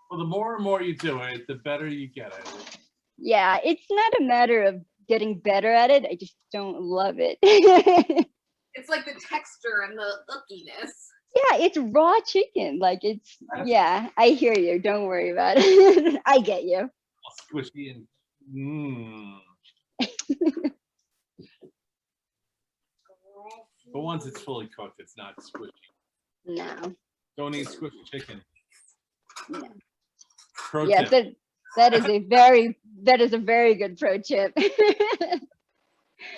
Well, the more and more you do it, the better you get at it. Yeah, it's not a matter of getting better at it. I just don't love it. It's like the texture and the ickiness. Yeah, it's raw chicken. Like it's, yeah, I hear you. Don't worry about it. I get you. All squishy and But once it's fully cooked, it's not squishy. No. Don't eat squishy chicken. No. Pro Yeah, tip. that is a very good pro tip. You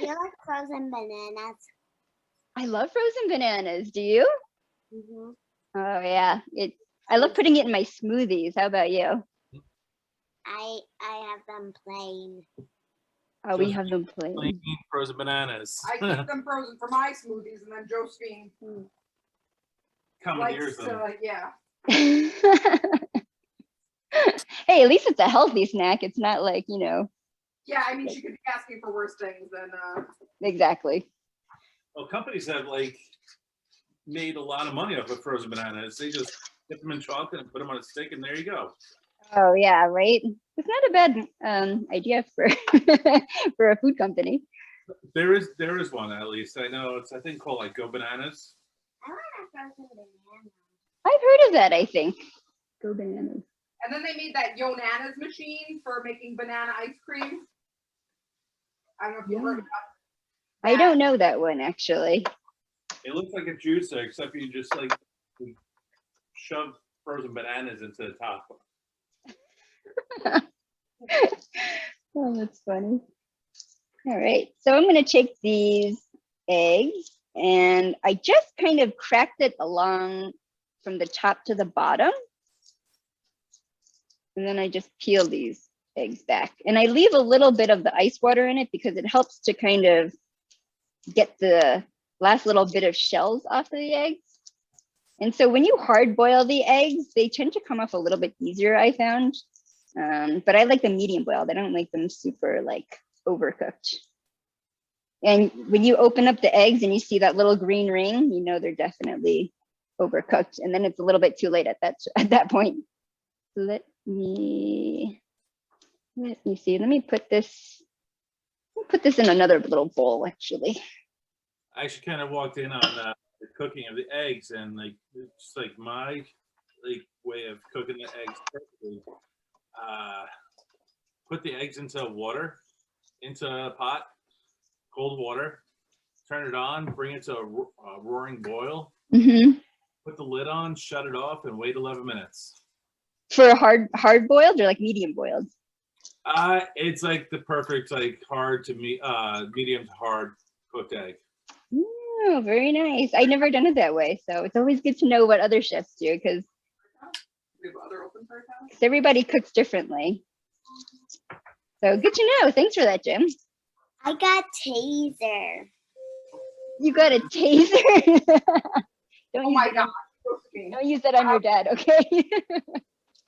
like frozen bananas? I love frozen bananas. Do you? Mm-hmm. Oh yeah. I love putting it in my smoothies. How about you? I have them plain. Oh, we have them plain. Plain frozen bananas. I keep them frozen for my smoothies, and then Josephine Commandeers likes them. to, yeah. Hey, at least it's a healthy snack. It's not like, you know. Yeah, I mean, she could be asking for worse things than. Exactly. Well, companies have like made a lot of money off of frozen bananas. They just dip them in chocolate and put them on a stick, and there you go. Oh yeah, right. It's not a bad idea for for a food company. There is one at least. I know it's I think called like Go Bananas. I want a frozen banana. I've heard of that, I think. Go bananas. And then they made that Yonanas machine for making banana ice cream. I don't know if you heard about that. I don't know that one actually. It looks like a juicer, except you just like shove frozen bananas into the top. Oh, that's funny. All right, so I'm going to take these eggs and I just kind of cracked it along from the top to the bottom. And then I just peel these eggs back. And I leave a little bit of the ice water in it because it helps to kind of get the last little bit of shells off of the eggs. And so when you hard boil the eggs, they tend to come off a little bit easier, I found. But I like them medium boiled. I don't like them super like overcooked. And when you open up the eggs and you see that little green ring, you know they're definitely overcooked. And then it's a little bit too late at that point. Let me see. Let me put this in another little bowl actually. I actually kind of walked in on the cooking of the eggs, and like it's like my like way of cooking the eggs perfectly. Put the eggs into water, into a pot, cold water, turn it on, bring it to a roaring boil, Hmm. put the lid on, shut it off, and wait 11 minutes. For hard boiled or like medium boiled? It's like the perfect like medium to hard cooked egg. Oh, very nice. I never done it that way, so it's always good to know what other chefs do because We have other open for accounts. everybody cooks differently. So good to know. Thanks for that, Jim. I got taser. You got a taser. Don't Oh use my it God. on- don't use that on your dad, okay?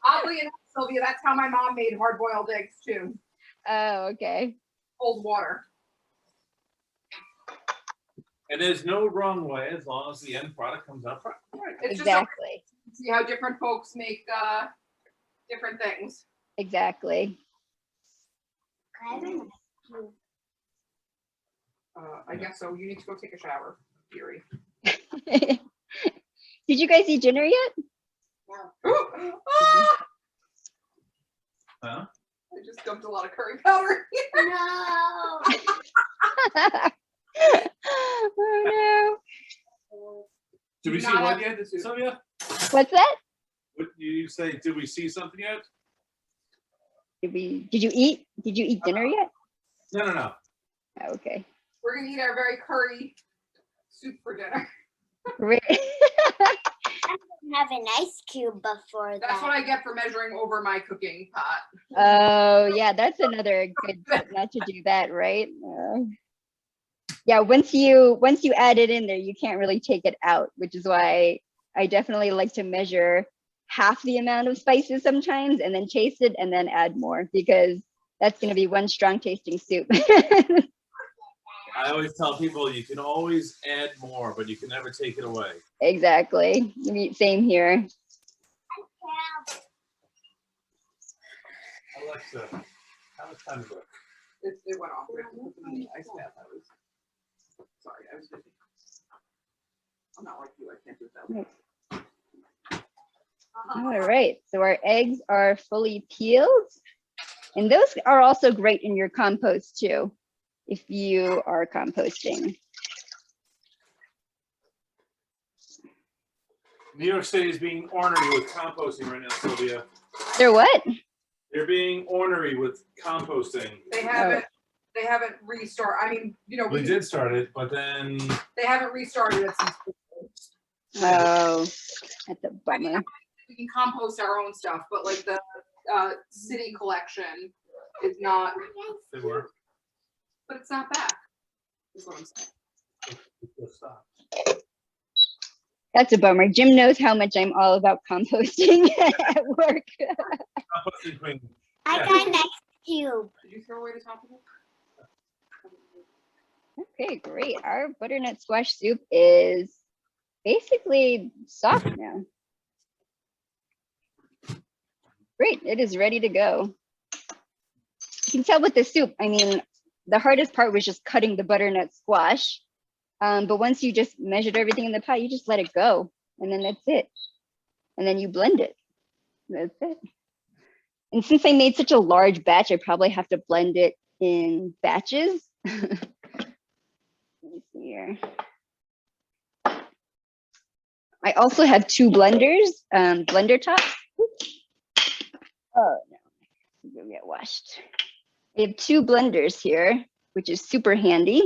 Oddly enough, Sylvia, that's how my mom made hard-boiled eggs too. Oh, okay. Cold water. And there's no wrong way as long as the end product comes out right. It's just so Exactly. to see how different folks make different things. Exactly. I have an ice cube. I guess so. You need to go take a shower, Fury. Did you guys eat dinner yet? Ah! Huh? I just dumped a lot of curry powder. No. Oh Did we Do see not what have yet, to do- Sylvia? no. What's that? What did you say? Did we see something yet? Did you eat dinner yet? No. Oh, okay. We're gonna eat our very curry soup for dinner. Great. Have an ice cube before That's that. what I get for measuring over my cooking pot. Oh, yeah, that's another good tip not to do that, right? Yeah, once you add it in there, you can't really take it out, which is why I definitely like to measure half the amount of spices sometimes and then taste it and then add more because that's going to be one strong tasting soup. I always tell people you can always add more, but you can never take it away. Exactly. Same here. Alexa, how much time is it? It went off. We have to put them in the ice bath. Sorry, I was busy. I'm not like you. I can't do that. All right, so our eggs are fully peeled. And those are also great in your compost too, if you are composting. New York City is being ornery with composting right now, Sylvia. They're what? They're being ornery with composting. They haven't. They haven't restarted. I mean, you know, We did start it, but then they haven't restarted it since. Oh, that's a bummer. We can compost our own stuff, but like the city collection is not. they were. But it's not back. Is what I'm saying. Stop. That's a bummer. Jim knows how much I'm all about composting at work. Composting queen. I Yeah. got an ice cube. Did you throw away the top of it? Okay, great. Our butternut squash soup is basically soft now. Great, it is ready to go. You can tell with the soup, I mean, the hardest part was just cutting the butternut squash. But once you just measured everything in the pot, you just let it go. And then that's it. And then you blend it. That's it. And since I made such a large batch, I probably have to blend it in batches. Let me see here. I also have two blenders, blender tops. Oops. Oh no, it's gonna get washed. I have two blenders here, which is super handy,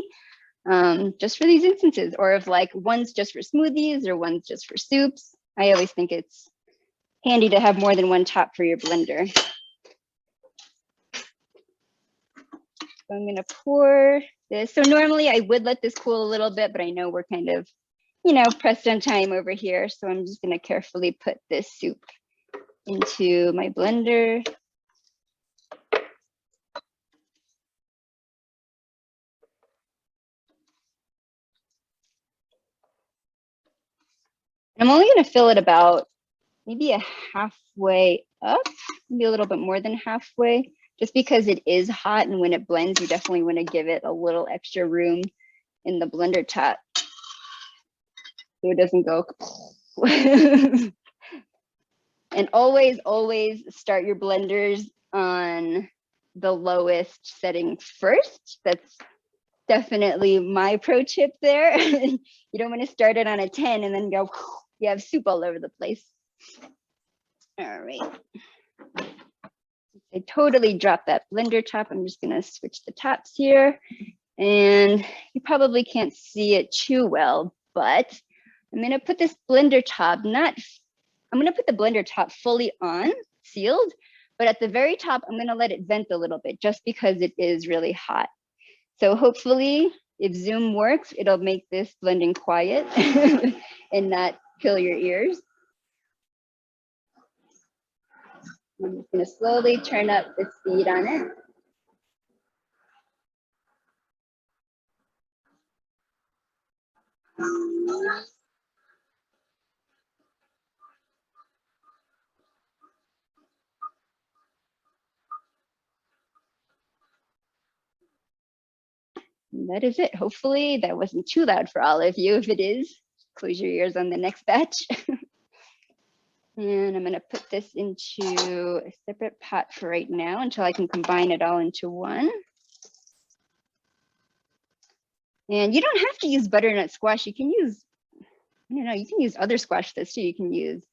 just for these instances, or if like one's just for smoothies or one's just for soups. I always think it's handy to have more than one top for your blender. So I'm gonna pour this. So normally I would let this cool a little bit, but I know we're kind of, you know, pressed on time over here. So I'm just gonna carefully put this soup into my blender. I'm only gonna fill it about maybe a halfway up, maybe a little bit more than halfway, just because it is hot, and when it blends, you definitely want to give it a little extra room in the blender top so it doesn't go. And always start your blenders on the lowest setting first. That's definitely my pro tip there. You don't want to start it on a 10 and then go, you have soup all over the place. All right. I totally dropped that blender top. I'm just gonna switch the tops here. And you probably can't see it too well, but I'm gonna put this blender top, I'm gonna put the blender top fully on, sealed, but at the very top, I'm gonna let it vent a little bit just because it is really hot. So hopefully, if Zoom works, it'll make this blending quiet and not kill your ears. I'm just gonna slowly turn up the speed on it. And that is it. Hopefully that wasn't too loud for all of you. If it is, close your ears on the next batch. And I'm gonna put this into a separate pot for right now until I can combine it all into one. And you don't have to use butternut squash. You can use, I don't know, you can use other squash this too. You can use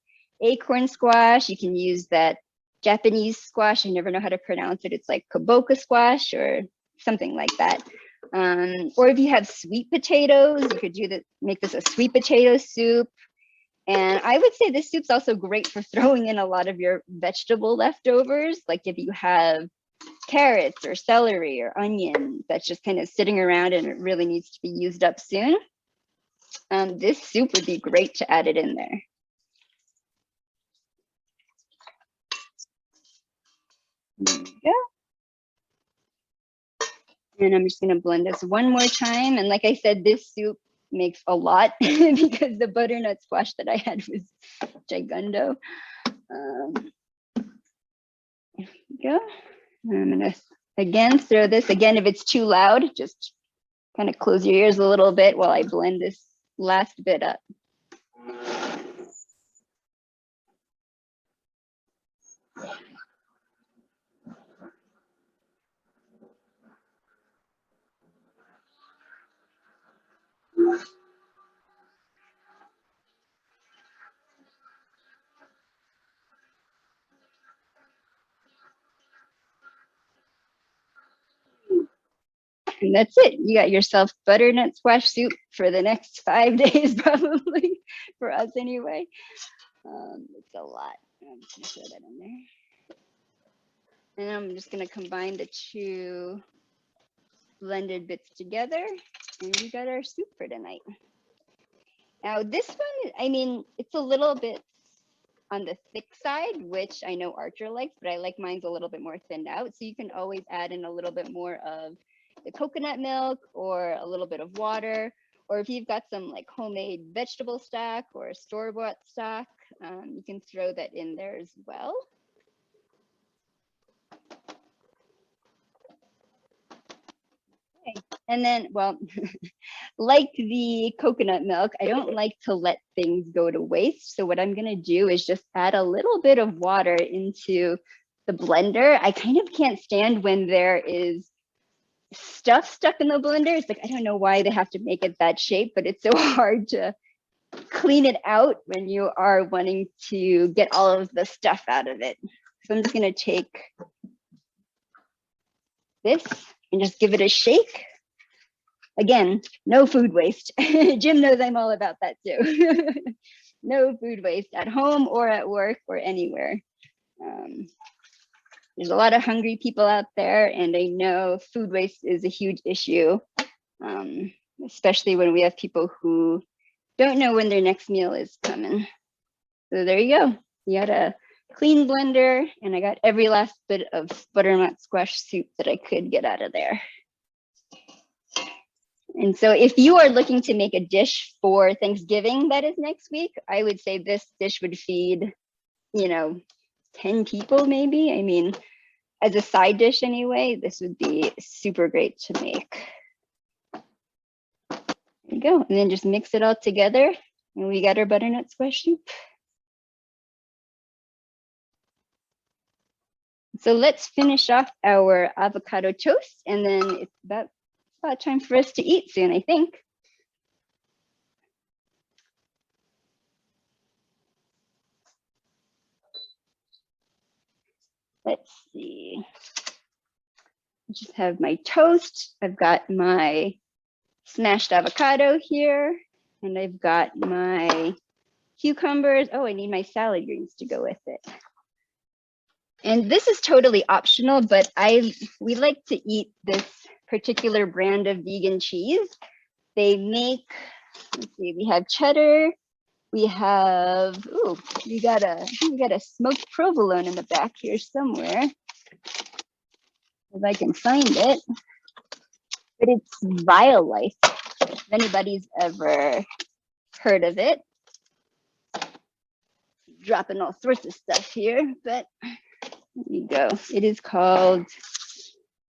acorn squash. You can use that Japanese squash. I never know how to pronounce it. It's like kaboka squash or something like that. Or if you have sweet potatoes, you could do that, make this a sweet potato soup. And I would say this soup's also great for throwing in a lot of your vegetable leftovers. Like if you have carrots or celery or onion that's just kind of sitting around and it really needs to be used up soon. This soup would be great to add it in there. There we go. And I'm just gonna blend this one more time. And like I said, this soup makes a lot because the butternut squash that I had was gigundo. There we go. And I'm gonna again throw this again. If it's too loud, just kind of close your ears a little bit while I blend this last bit up. And that's it. You got yourself butternut squash soup for the next 5 days, probably, for us anyway. It's a lot. I'm just gonna throw that in there. And I'm just gonna combine the two blended bits together, and we got our soup for tonight. Now this one, I mean, it's a little bit on the thick side, which I know Archer likes, but I like mine's a little bit more thinned out. So you can always add in a little bit more of the coconut milk or a little bit of water, or if you've got some like homemade vegetable stock or store-bought stock, you can throw that in there as well. Okay. And then, well, like the coconut milk, I don't like to let things go to waste. So what I'm gonna do is just add a little bit of water into the blender. I kind of can't stand when there is stuff stuck in the blender. It's like, I don't know why they have to make it that shape, but it's so hard to clean it out when you are wanting to get all of the stuff out of it. So I'm just gonna take this and just give it a shake. Again, no food waste. Jim knows I'm all about that too. No food waste at home or at work or anywhere. There's a lot of hungry people out there, and I know food waste is a huge issue, especially when we have people who don't know when their next meal is coming. So there you go. You got a clean blender, and I got every last bit of butternut squash soup that I could get out of there. And so if you are looking to make a dish for Thanksgiving that is next week, I would say this dish would feed, 10 people maybe. I mean, as a side dish anyway, this would be super great to make. There you go. And then just mix it all together, and we got our butternut squash soup. So let's finish off our avocado toast, and then it's about about time for us to eat soon, I think. Let's see. I just have my toast. I've got my smashed avocado here, and I've got my cucumbers. Oh, I need my salad greens to go with it. And this is totally optional, but we like to eat this particular brand of vegan cheese. They make, let's see, we have cheddar, we have, ooh, we got a smoked provolone in the back here somewhere, if I can find it. But it's Violife, if anybody's ever heard of it. Dropping all sorts of stuff here, but there you go. It is called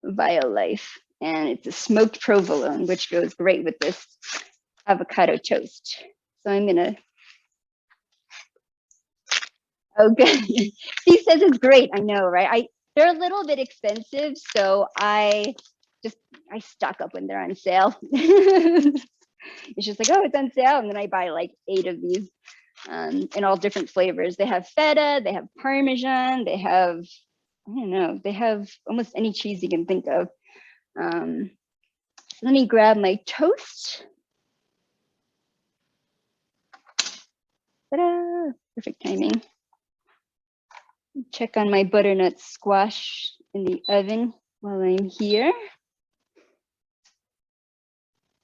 Violife, and it's a smoked provolone, which goes great with this avocado toast. So I'm gonna, oh good. Steve says it's great, I know, right? They're a little bit expensive, so I stock up when they're on sale. It's just like, oh, it's on sale, and then I buy like 8 of these in all different flavors. They have feta, they have Parmesan, they have, I don't know, they have almost any cheese you can think of. Let me grab my toast. Ta-da! Perfect timing. Check on my butternut squash in the oven while I'm here.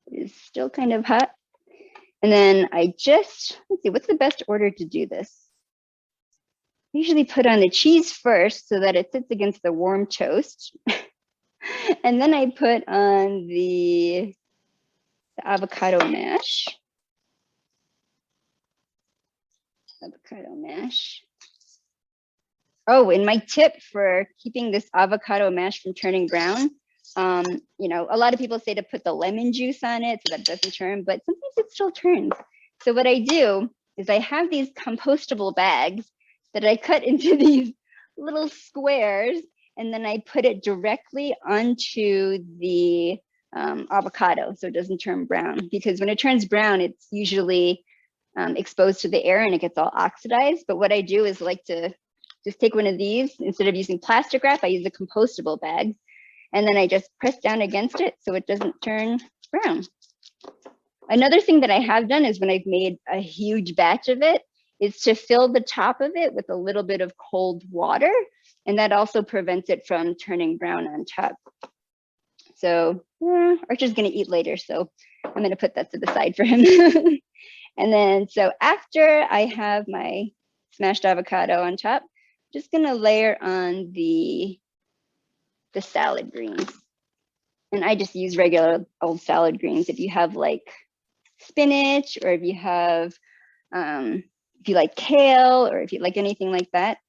It is still kind of hot. And then I just, let's see, what's the best order to do this? I usually put on the cheese first so that it sits against the warm toast. And then I put on the avocado mash. Avocado mash. Oh, and my tip for keeping this avocado mash from turning brown, you know, a lot of people say to put the lemon juice on it so that it doesn't turn, but sometimes it still turns. So what I do is I have these compostable bags that I cut into these little squares, and then I put it directly onto the avocado so it doesn't turn brown, because when it turns brown, it's usually exposed to the air and it gets all oxidized. But what I do is like to just take one of these, instead of using plastic wrap, I use a compostable bag, and then I just press down against it so it doesn't turn brown. Another thing that I have done is when I've made a huge batch of it, is to fill the top of it with a little bit of cold water, and that also prevents it from turning brown on top. So Archer's gonna eat later, so I'm gonna put that to the side for him. And then, so after I have my smashed avocado on top, I'm just gonna layer on the salad greens. And I just use regular old salad greens. If you have like spinach, or if you have, if you like kale, or if you like anything like that,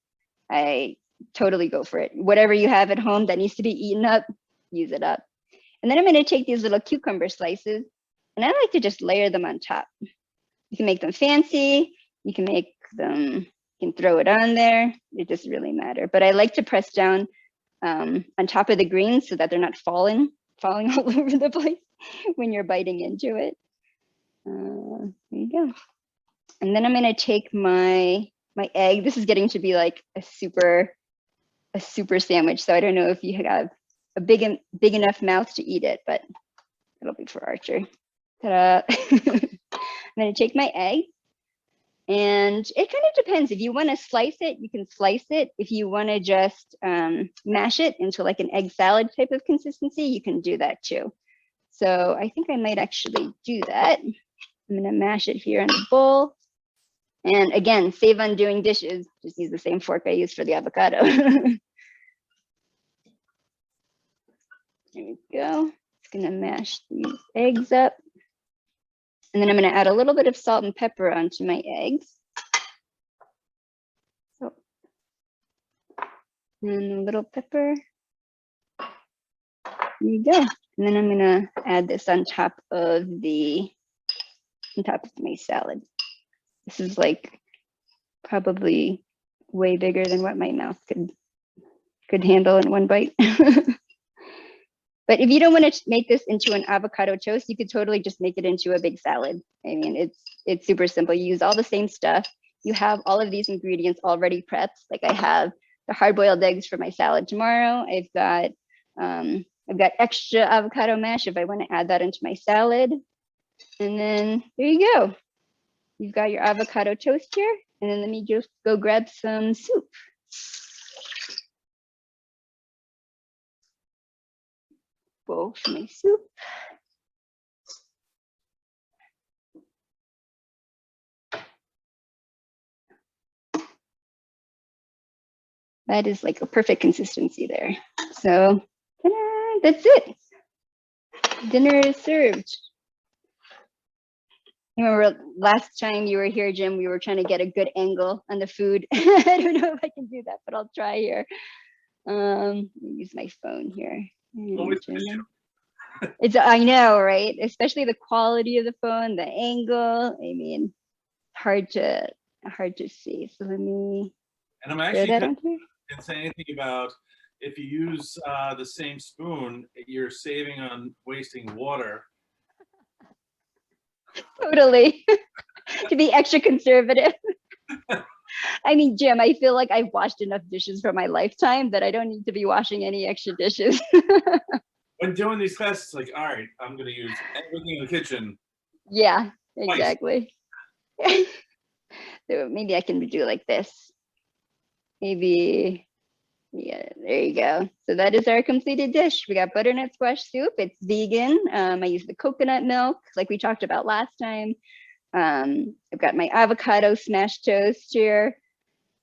I totally go for it. Whatever you have at home that needs to be eaten up, use it up. And then I'm gonna take these little cucumber slices, and I like to just layer them on top. You can make them fancy, you can make them, you can throw it on there, it doesn't really matter. But I like to press down on top of the greens so that they're not falling all over the place when you're biting into it. There you go. And then I'm gonna take my egg. This is getting to be like a super sandwich. So I don't know if you have a big enough mouth to eat it, but it'll be for Archer. Ta-da. I'm gonna take my egg, and it kind of depends. If you want to slice it, you can slice it. If you want to just mash it into like an egg salad type of consistency, you can do that too. So I think I might actually do that. I'm gonna mash it here in the bowl. And again, save on doing dishes, just use the same fork I used for the avocado. There we go. Just gonna mash these eggs up. And then I'm gonna add a little bit of salt and pepper onto my eggs. So, and a little pepper. There you go. And then I'm gonna add this on top of my salad. This is like probably way bigger than what my mouth could handle in one bite. But if you don't want to make this into an avocado toast, you could totally just make it into a big salad. I mean, it's super simple. You use all the same stuff. You have all of these ingredients already prepped. Like I have the hard-boiled eggs for my salad tomorrow. I've got extra avocado mash if I want to add that into my salad. And then there you go. You've got your avocado toast here. And then let me just go grab some soup. Bowl for my soup. That is like a perfect consistency there. So ta-da, that's it. Dinner is served. You remember last time you were here, Jim, we were trying to get a good angle on the food. I don't know if I can do that, but I'll try here. Let me use my phone here. I know, right? Especially the quality of the phone, the angle. I mean, hard to see. So let me. And I'm actually didn't say anything about if you use the same spoon, you're saving on wasting water. Totally. To be extra conservative. I mean, Jim, I feel like I've washed enough dishes for my lifetime that I don't need to be washing any extra dishes. When doing these classes, it's like, all right, I'm going to use everything in the kitchen. Yeah, exactly. So maybe I can do like this. Maybe, yeah, there you go. So that is our completed dish. We got butternut squash soup. It's vegan. I use the coconut milk like we talked about last time. I've got my avocado smashed toast here.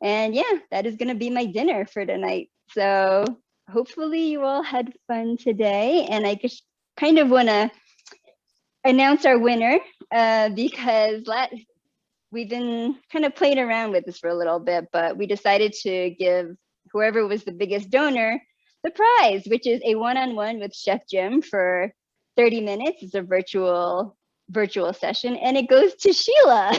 And yeah, that is going to be my dinner for tonight. So hopefully you all had fun today. And I just kind of want to announce our winner because we've been kind of playing around with this for a little bit, but we decided to give whoever was the biggest donor the prize, which is a one-on-one with Chef Jim for 30 minutes. It's a virtual session, and it goes to Sheila.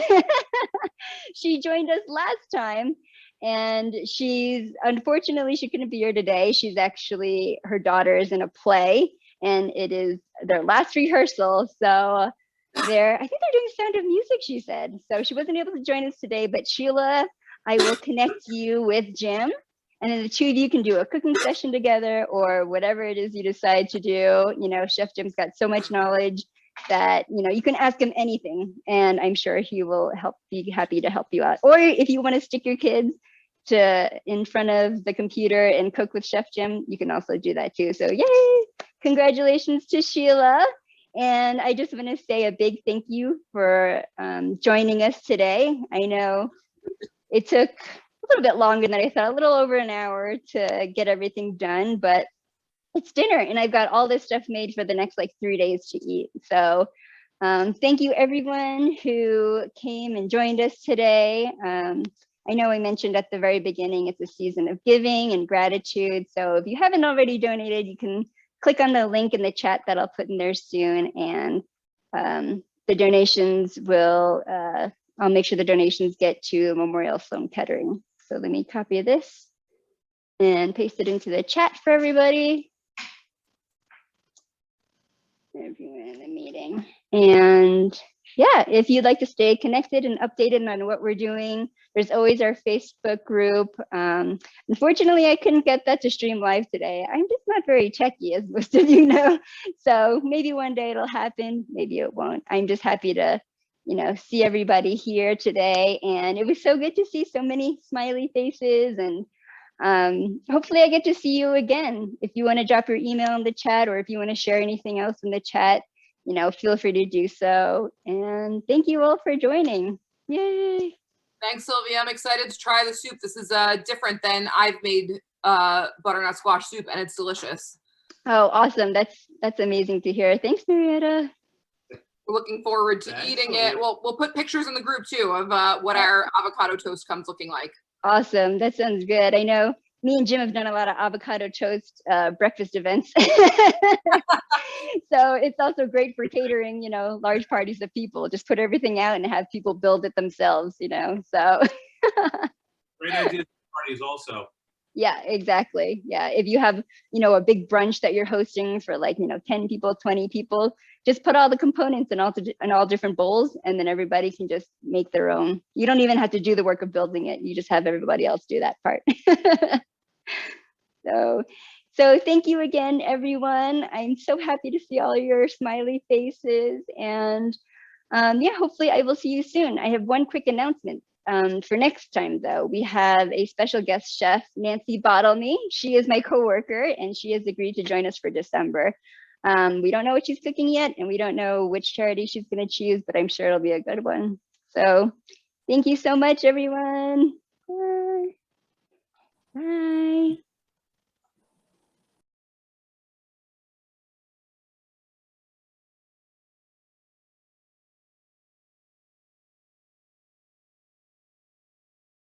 She joined us last time, and unfortunately she couldn't be here today. She's actually, her daughter is in a play, and it is their last rehearsal. So I think they're doing Sound of Music, she said. So she wasn't able to join us today, but Sheila, I will connect you with Jim, and then the two of you can do a cooking session together or whatever it is you decide to do. You know, Chef Jim's got so much knowledge that, you know, you can ask him anything, and I'm sure he will be happy to help you out. Or if you want to stick your kids in front of the computer and cook with Chef Jim, you can also do that too. So yay! Congratulations to Sheila. And I just want to say a big thank you for joining us today. I know it took a little bit longer than I thought, a little over an hour to get everything done, but it's dinner and I've got all this stuff made for the next like 3 days to eat. So thank you everyone who came and joined us today. I know I mentioned at the very beginning, it's a season of giving and gratitude. So if you haven't already donated, you can click on the link in the chat that I'll put in there soon. And the donations I'll make sure the donations get to Memorial Sloane Kettering. So let me copy this and paste it into the chat for everybody. Everyone in the meeting. And yeah, if you'd like to stay connected and updated on what we're doing, there's always our Facebook group. Unfortunately, I couldn't get that to stream live today. I'm just not very techy, as most of you know. So maybe one day it'll happen, maybe it won't. I'm just happy to, you know, see everybody here today. And it was so good to see so many smiley faces, and hopefully I get to see you again. If you want to drop your email in the chat, or if you want to share anything else in the chat, you know, feel free to do so. And thank you all for joining. Yay. Thanks, Sylvia. I'm excited to try the soup. This is different than I've made butternut squash soup, and it's delicious. Oh, awesome. That's amazing to hear. Thanks, Marietta. We're looking forward to eating it. We'll put pictures in the group too of what our avocado toast comes looking like. Awesome. That sounds good. I know me and Jim have done a lot of avocado toast breakfast events. So it's also great for catering, you know, large parties of people. Just put everything out and have people build it themselves, you know, so. Great idea for parties also. Yeah, exactly. Yeah. If you have, a big brunch that you're hosting for like, 10 people, 20 people, just put all the components in all different bowls, and then everybody can just make their own. You don't even have to do the work of building it. You just have everybody else do that part. So thank you again, everyone. I'm so happy to see all your smiley faces, and yeah, hopefully I will see you soon. I have one quick announcement. For next time, though, we have a special guest chef, Nancy Bottlemy. She is my coworker, and she has agreed to join us for December. We don't know what she's cooking yet, and we don't know which charity she's going to choose, but I'm sure it'll be a good one. So thank you so much, everyone. Bye. Bye.